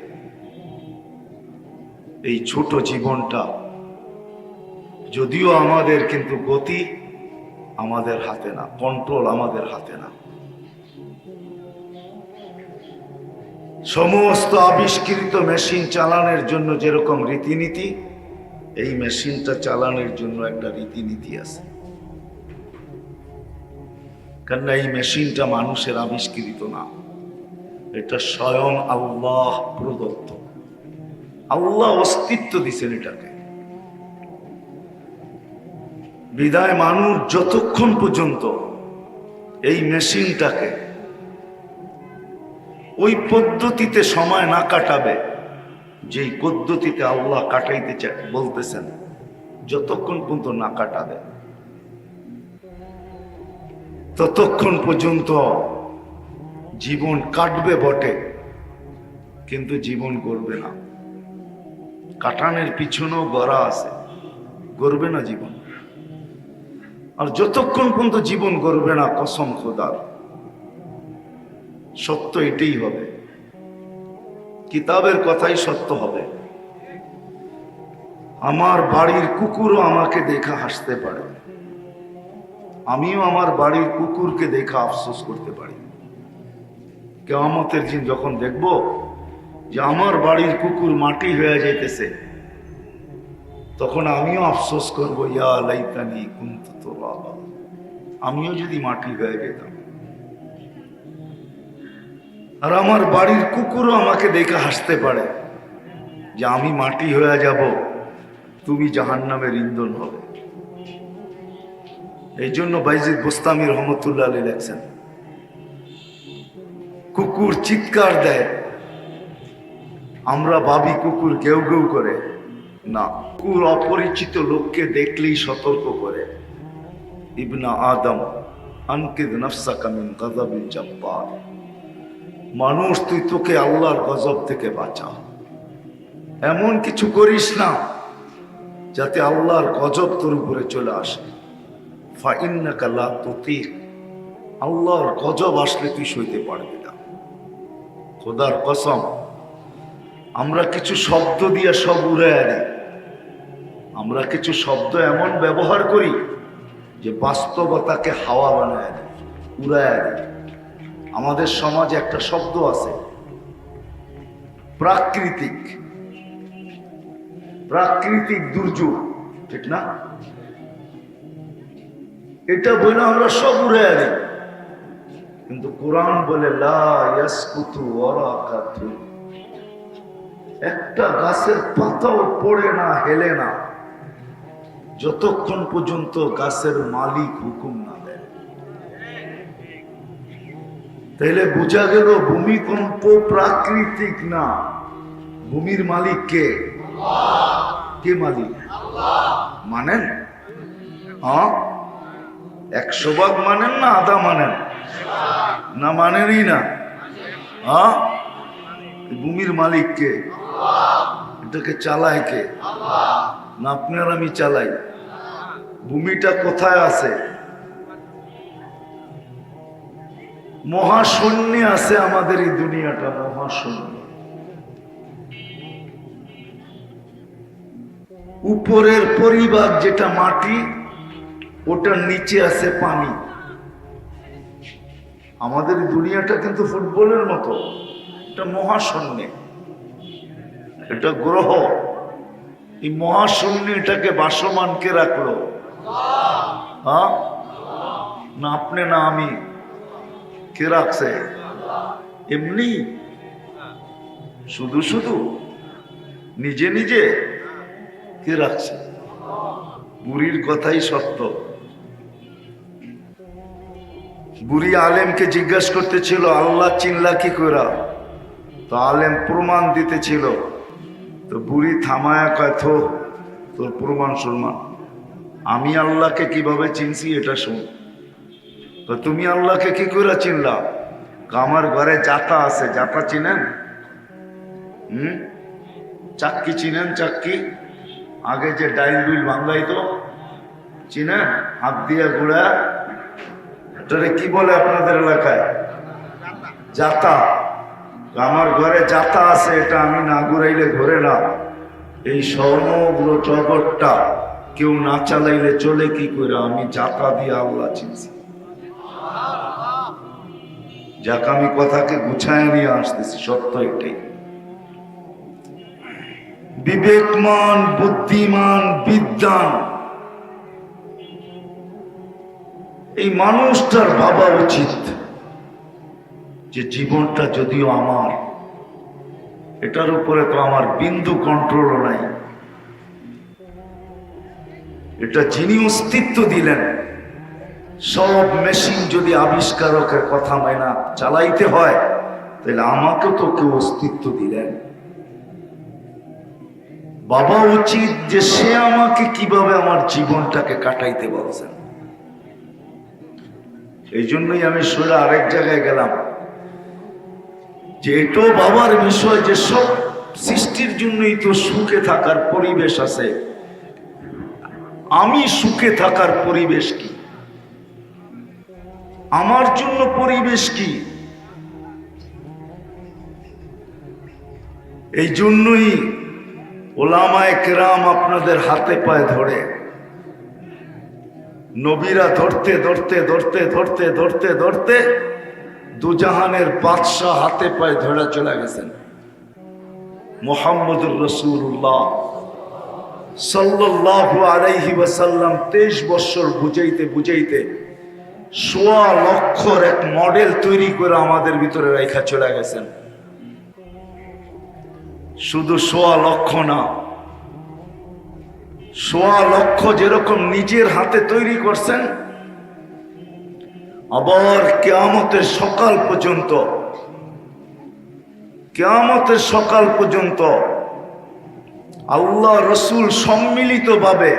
এই ছোট জীবনটা যদিও আমাদের, কিন্তু গতি আমাদের হাতে না, কন্ট্রোল আমাদের হাতে না। সমস্ত আবিষ্কৃত মেশিন চালানোর জন্য যেরকম রীতিনীতি, এই মেশিনটা চালানোর জন্য একটা রীতিনীতি আছে। কারণ এই মেশিনটা মানুষের আবিষ্কৃত না, এটা স্বয়ং আল্লাহ প্রদত্ত। আল্লাহ অস্তিত্ব দিছেন এটাকে। বিদায় মানুষ যতক্ষণ পর্যন্ত এই মেশিনটাকে ওই পদ্ধতিতে সময় না কাটাবে, যেই পদ্ধতিতে আল্লাহ কাটাইতে বলতেছেন, যতক্ষণ পর্যন্ত না কাটাবে ততক্ষণ পর্যন্ত জীবন কাটবে বটে, কিন্তু জীবন গড়বে না। কাটানের পিছনেও গড়া আছে, গড়বে না জীবন। আর যতক্ষণ পর্যন্ত জীবন গড়বে না, কসম খোদার, সত্য এটাই হবে, কিতাবের কথাই সত্য হবে। আমার বাড়ির কুকুরও আমাকে দেখা হাসতে পারে, আমিও আমার বাড়ির কুকুরকে দেখা আফসোস করতে পারি। কিয়ামতের দিন যখন দেখব যে আমার বাড়ির কুকুর মাটি হয়ে যাইতেছে, তখন আমিও আফসোস করব, ইয়া লাইতানি কুনতু তুরাবা, আমিও যদি মাটি হয়ে যেতাম। আর আমার বাড়ির কুকুরও আমাকে দেখে হাসতে পারে যে আমি মাটি হয়ে যাব, তুমি জাহান্নামের ইন্ধন হবে। এই জন্য বাইজিদ বুস্তামি রহমতুল্লাহ আলাইহি লেখছেন, কুকুর চিৎকার দেয়, আমরা ভাবি কুকুর গেউ গেউ করে, না, কুকুর অপরিচিত লোককে দেখলেই সতর্ক করে। ইবনা আদম আনকিদ নাফসাকা মিন গাযাবিল জাব্বার, মানুষ তুই তোকে আল্লাহর গজব থেকে বাঁচা, এমন কিছু করিস না যাতে আল্লাহর গজব তোর উপরে চলে আসে। ফাইন্নাকা লা তুতিক, আল্লাহর গজব আসলে তুই সইতে পারবি না। খোদার কসম, আমরা কিছু শব্দ দিয়ে সব উড়াইয়া দিই। আমরা কিছু শব্দ এমন ব্যবহার করি যে বাস্তবতাকে হাওয়া বানায় দিই, উড়াইয়া দিই। আমাদের সমাজে একটা শব্দ আছে প্রাকৃতিক, প্রাকৃতিক দুর্যোগ, ঠিক না? এটা বলে আমরা সব উড়াইয়া দিই, কিন্তু কোরআন বলে লা ইয়াসকুতু ওয়ারাকাতু, একটা গাছের পাতাও পড়ে না, হেলে না, যতক্ষণ পর্যন্ত গাছের মালিক হুকুম না দেয়। তাইলে বোঝা গেল ভূমিকম্প প্রাকৃতিক না, ভূমির মালিক কে? কে মালিক? মানেন? হ্যাঁ, 100 ভাগ মানেন না আধা মানেন? না মানেনই না। হ্যাঁ, ভূমির মালিক কে? এটাকে চালায় কে? না আপনার আমি চালাই? ভূমিটা কোথায় আছে? মহাশূন্যে আছে আমাদের এই দুনিয়াটা, মহাশূন্য। উপরের পরিভাগ যেটা মাটি, ওটার নিচে আছে পানি। আমাদের দুনিয়াটা কিন্তু ফুটবলের মতো, এটা মহাশূন্যে, এটা গ্রহ। এই মহাশূন্য এটাকে বাসমান কে রাখলো? হ্যাঁ, না আপনি না আমি? কে রাখছে? এমনি শুধু শুধু নিজে নিজে? কে রাখছে? বুড়ির কথাই সত্য। বুড়ি আলেমকে জিজ্ঞাসা করতেছিল আল্লাহ চিনলা কি করে, তো আলেম প্রমাণ দিতেছিল, তো বুড়ি থামায়া কয়, থো তোর প্রমাণ শুনমা, আমি আল্লাহকে কিভাবে চিনছি এটা শুন। তো তুমি আল্লাহকে কি করে চিনলা? আমার ঘরে জাতা আছে, জাতা চিনেন? চাক্কি চিনেন? চাক্কি আগে যে ডাইল ডুইল ভাঙ্গাইতো, চিনেন? হাত দিয়ে ঘুরা, এটারে কি বলে আপনাদের এলাকায়? জাতা। আমার ঘরে জাতা আছে, এটা আমি না ঘুরাইলে ঘুরে না। এই সমগ্র জগৎটা কেউ না চালাইলে চলে কি করে? আমি জাতা দিয়ে আল্লাহ চিনছি। যাক, আমি কথাকে গুছায় নিয়ে আসতেছি, সত্য এটাই। বিবেকমান, বুদ্ধিমান, বিদ্বান এই মানুষটার ভাবা উচিত যে জীবনটা যদিও আমার, এটার উপরে তো আমার বিন্দু কন্ট্রোলও নাই। এটা যিনি অস্তিত্ব দিলেন, সব মেশিন যদি আবিষ্কারকের কথা মাইনা চালাইতে হয়, তাহলে আমাকে তো কেউ অস্তিত্ব দিলেন। বাবা উচিত যে সে আমাকে কিভাবে আমার জীবনটাকে কাটাইতে বলছেন। এই জন্যই আমি সোজা আরেক জায়গায় গেলাম যে এটাও বাবার বিষয় যে সব সৃষ্টির জন্যই তো সুখে থাকার পরিবেশ আছে। আমি সুখে থাকার পরিবেশ কি? আমার জন্য পরিবেশ কি? এই জন্যই ওলামায়ে কেরাম আপনাদের হাতে পায়ে ধরে, নবীরা ধরতে ধরতে ধরতে ধরতে ধরতে ধরতে দুজাহানের বাদশাহ হাতে পায়ে ধরে চলে গেছেন। মুহাম্মদুর রাসূলুল্লাহ সাল্লাল্লাহু আলাইহি ওয়াসাল্লাম 23 বছর বুঝাইতে বুঝাইতে 1.25 লক্ষর এক মডেল তৈরি করে আমাদের ভিতরে রাখা চলে গেছেন। শুধু 1.25 লক্ষ না, 1.25 লক্ষ যেরকম নিজের হাতে তৈরি করছেন, আবার কিয়ামতের সকাল পর্যন্ত আল্লাহ রসুল সম্মিলিতভাবে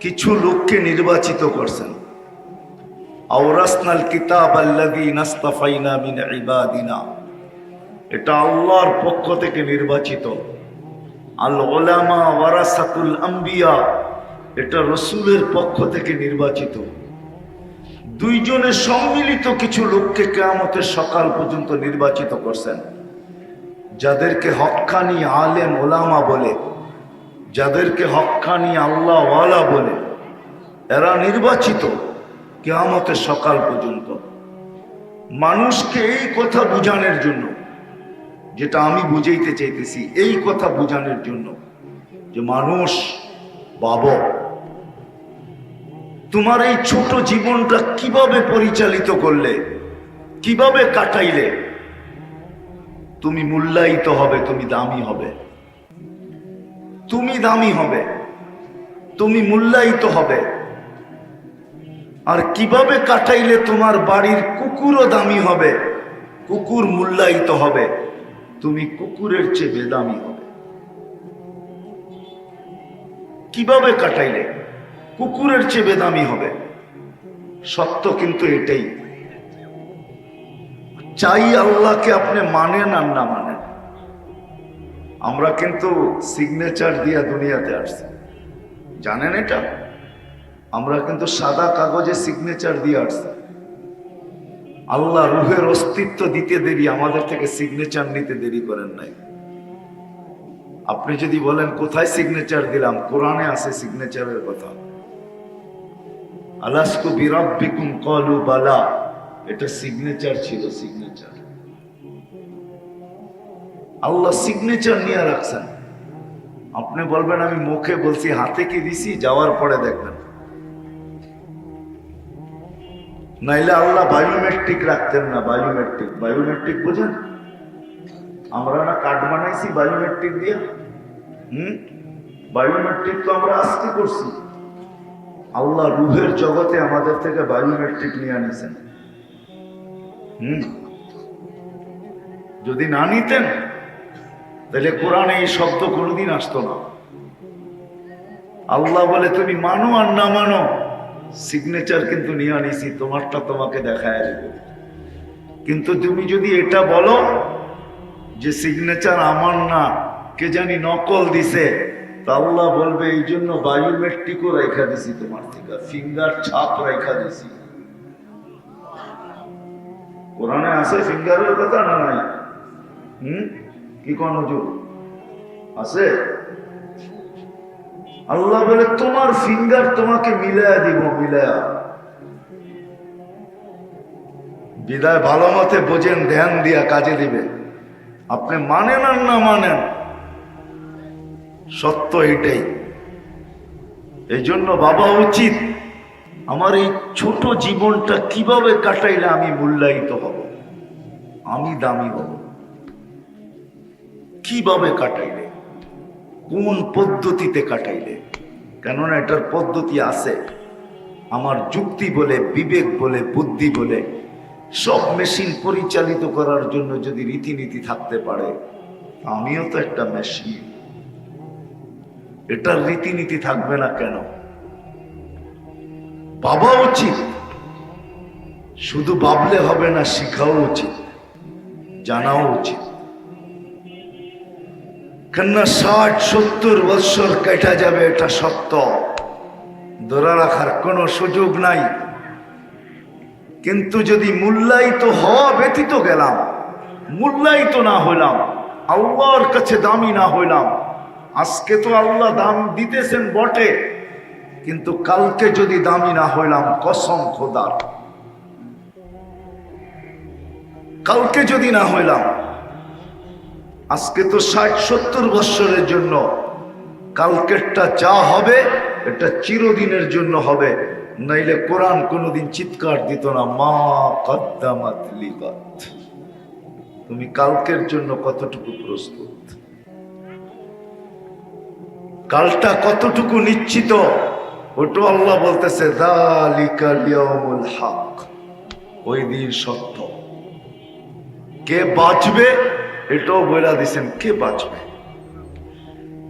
কিছু লোককে নির্বাচিত করছেন। আওরাসনাল কিতাব আল্লাযী নাসতাফাইনা মিন ইবাদিনা, এটা আল্লাহর পক্ষ থেকে নির্বাচিত। আল উলামা ওয়ারাসাতুল আম্বিয়া, এটা রসুলের পক্ষ থেকে নির্বাচিত। দুইজনের সম্মিলিত কিছু লোককে কিয়ামতের সকাল পর্যন্ত নির্বাচিত করছেন, যাদেরকে হক্কানি আলেম ওলামা বলে, যাদেরকে হক্কানি আল্লাহ ওয়ালা বলে। এরা নির্বাচিত কিয়ামতের সকাল পর্যন্ত মানুষকে এই কথা বুঝানোর জন্য, যেটা আমি বুঝাইতে চাইতেছি, এই কথা বুঝানোর জন্য যে মানুষ বাবা, তোমার এই ছোট জীবনটা কিভাবে পরিচালিত করলে, কিভাবে কাটাইলে তুমি মূল্যায়িত হবে, তুমি দামি হবে, তুমি দামি হবে, তুমি মূল্যায়িত হবে। আর কিভাবে কাটাইলে তোমার বাড়ির কুকুরও দামি হবে, কুকুর মূল্যায়িত হবে, তুমি কুকুরের চেয়ে বেদামি হবে। কিভাবে কাটাইলে কুকুরের চেয়ে বেদামি হবে। সত্য কিন্তু এটাই। চাই আল্লাহকে আপনি মানেন আর না মানেন। আমরা কিন্তু সিগনেচার দিয়া দুনিয়াতে আসছি, জানেন এটা? আমরা কিন্তু সাদা কাগজে সিগনেচার দিয়ে আসছি। আল্লাহ রুহের অস্তিত্ব দিতে দেরি, আমাদের থেকে সিগনেচার নিতে দেরি করেন নাই। আপনি যদি বলেন কোথায় সিগনেচার দিলাম, কোরআনে আছে সিগনেচারের কথা। আলাস্তু বিরাব্বিকুম ক্বালু বালা, এটা সিগনেচার ছিল, সিগনেচার। আল্লাহ সিগনেচার নিয়ে রাখছেন। আপনি বলবেন আমি মুখে বলছি, হাতে কি দিছি, যাওয়ার পরে দেখবেন। নাইলে আল্লাহ বায়োমেট্রিক রাখতেন না। বায়োমেট্রিক, বায়োমেট্রিক বোঝেন? আমরা না কার্ড বানাইছি বায়োমেট্রিক দিয়ে। বায়োমেট্রিক তো আমরা আজকে করছি। আল্লাহ রুহের জগতে আমাদের থেকে বায়োমেট্রিক নিয়ে আনিছেন। যদি না নিতেন তাহলে কোরআনে এই শব্দ কোনোদিন আসতো না। আল্লাহ বলে তুমি মানো আর না মানো, সিগনেচার কিন্তু নিয়ে আনিছি, তোমারটা তোমাকে দেখায় দেব। কিন্তু তুমি যদি এটা বলো যে সিগনেচার আমার না, কে জানি নকল দিছে, তা আল্লাহ বলবে এই জন্য বায়োমেট্রিকও রেখা দিছি, তোমার থেকে ফিঙ্গার ছাপ রেখা দিছি। কোরআনে আছে ফিঙ্গারের কথা না নাই? কি কোন হুজুর আছে? আল্লাহ বলে তোমার ফিঙ্গার তোমাকে মিলায়া দিব, মিলায়া। বিদায় ভালো মতে বোঝেন, ধ্যান দিয়া কাজে দিবে। আপনি মানেন আর না মানেন, সত্য এটাই। এই জন্য বাবা উচিত আমার এই ছোট জীবনটা কিভাবে কাটাইলে আমি মূল্যায়িত হব, আমি দামি হব, কিভাবে কাটাইলে, কোন পদ্ধতিতে কাটাইলে। কেননা এটার পদ্ধতি আছে। আমার যুক্তি বলে, বিবেক বলে, বুদ্ধি বলে সব মেশিন পরিচালিত করার জন্য যদি রীতিনীতি থাকতে পারে, আমিও তো একটা মেশিন, এটার রীতিনীতি থাকবে না কেন? ভাবা উচিত, শুধু ভাবলে হবে না, শিখাও উচিত, জানাও উচিত। কেননা 60-70 বৎসর কেটে যাবে, এটা সত্য, ধরে রাখার কোনো সুযোগ নাই। কিন্তু যদি মূল্যায়িত হওয়া ব্যতীত গেলাম, মূল্যায়িত না হইলাম, আল্লাহর কাছে দামি না হইলাম, আজকে তো আল্লাহ দাম দিতেছেন বটে, কিন্তু কালকে যদি দামি না হইলাম, কসম খোদার, কালকে যদি না হইলাম, আজকে তো 60-70 বৎসরের জন্য, কালকেরটা যা হবে এটা চিরদিনের জন্য হবে। নাইলে কোরআন কোনোদিন চিৎকার দিত না, মা কদ্দামাত লিগাত, তুমি কালকের জন্য কতটুকু প্রস্তুত, কালটা কতটুকু নিশ্চিত, ওটা আল্লাহ বলতেছে যালিকাল ইয়াউমুল হক, ওই দিন সত্য। কে বাঁচবে এটাও বলে দিয়েছেন, কে বাঁচবে?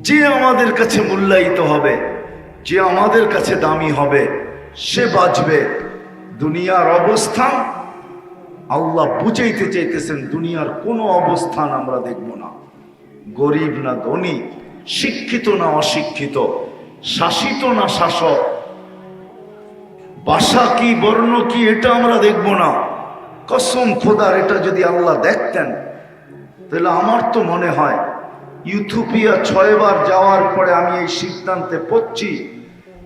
যে আমাদের কাছে মূল্যায়িত হবে, যে আমাদের কাছে দামি হবে, সে বাঁচবে। দুনিয়ার অবস্থান আল্লাহ বুঝাইতে চাইতেছেন, দুনিয়ার কোনো অবস্থান আমরা দেখব না, গরিব না ধনী, শিক্ষিত না অশিক্ষিত, শাসিত না শাসক, ভাষা কি বর্ণ কি, এটা আমরা দেখব না। কসম খোদার, এটা যদি আল্লাহ দেখতেন, তাহলে আমার তো মনে হয় ইথিওপিয়া 6 বার যাওয়ার পরে আমি এই সিদ্ধান্তে পড়ছি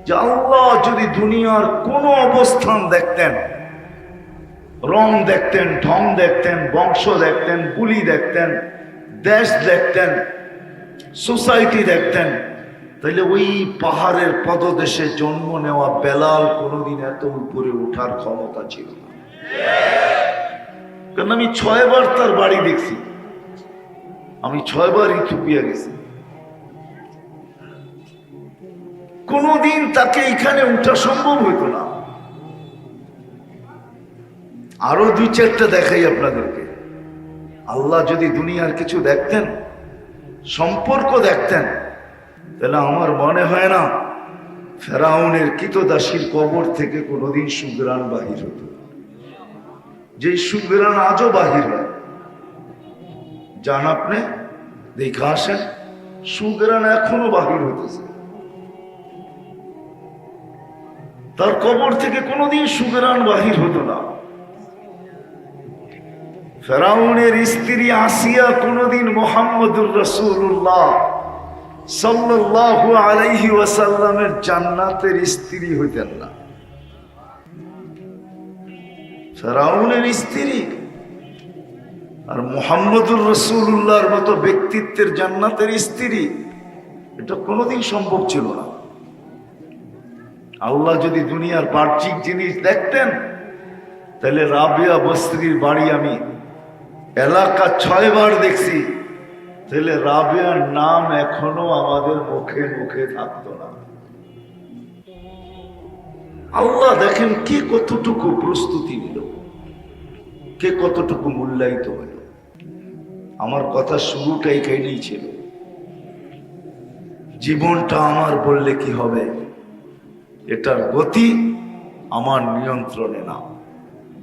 যে আল্লাহ যদি দুনিয়ার কোন অবস্থান দেখতেন, রং দেখতেন, ঢং দেখতেন, বংশ দেখতেন, বুলি দেখতেন, দেশ দেখতেন, সোসাইটি দেখতেন, তাহলে ওই পাহাড়ের পদদেশে জন্ম নেওয়া বেলাল কোনোদিন এত উপরে ওঠার ক্ষমতা ছিল না। কারণ আমি 6 বার তার বাড়ি দেখছি, আমি 6 বার ইথিওপিয়া গেছি, কোনদিন তাকে এখানে উঠা সম্ভব হইতো না। আরো 2-4টা দেখাই আপনাদেরকে। আল্লাহ যদি দুনিয়ার কিছু দেখতেন, সম্পর্ক দেখতেন, তাহলে আমার মনে হয় না ফেরাউনের কৃতদাসীর কবর থেকে কোনোদিন সুগ্রাণ বাহির হতো, যে সুগ্রাণ আজও বাহির হয়। যান আপনি দেখা আসেন, সুগ্রাণ এখনো বাহির হতেছে, তার কবর থেকে কোনোদিন সুগ্রাণ বাহির হতো না। ফেরাউনের স্ত্রী আসিয়া কোনোদিন মুহাম্মদুর রাসূলুল্লাহ সাল্লাল্লাহু আলাইহি ওয়াসাল্লামের জান্নাতের স্ত্রী হইতেন না। ফেরাউনের স্ত্রী আর মুহাম্মদুর রাসূলুল্লাহর মতো ব্যক্তিত্বের জান্নাতের স্ত্রী, এটা কোনোদিন সম্ভব ছিল না। আল্লাহ যদি দুনিয়ার বাহ্যিক জিনিস দেখতেন, তাহলে রাবিয়া বস্তির বাড়ি আমি এলাকা 6 বার দেখছি, তাহলে রাবিয়ার নাম এখনো আমাদের মুখে মুখে থাকতো না। আল্লাহ দেখেন কে কতটুকু প্রস্তুতি নিল, কে কতটুকু মূল্যায়িত হইল। আমার কথা শুরুটাই এখানেই ছিল, জীবনটা আমার বললে কি হবে, এটার গতি আমার নিয়ন্ত্রণে না।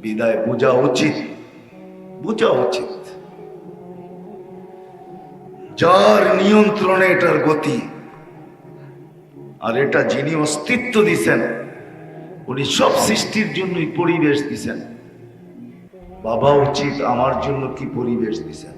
বিদায় বোঝা উচিত, বোঝা উচিত। যার নিয়ন্ত্রণে এটার গতি। আর এটা যিনি অস্তিত্ব দিছেন, উনি সব সৃষ্টির জন্যই পরিবেশ দিছেন। বাবা উচিত আমার জন্য কি পরিবেশ দিছেন।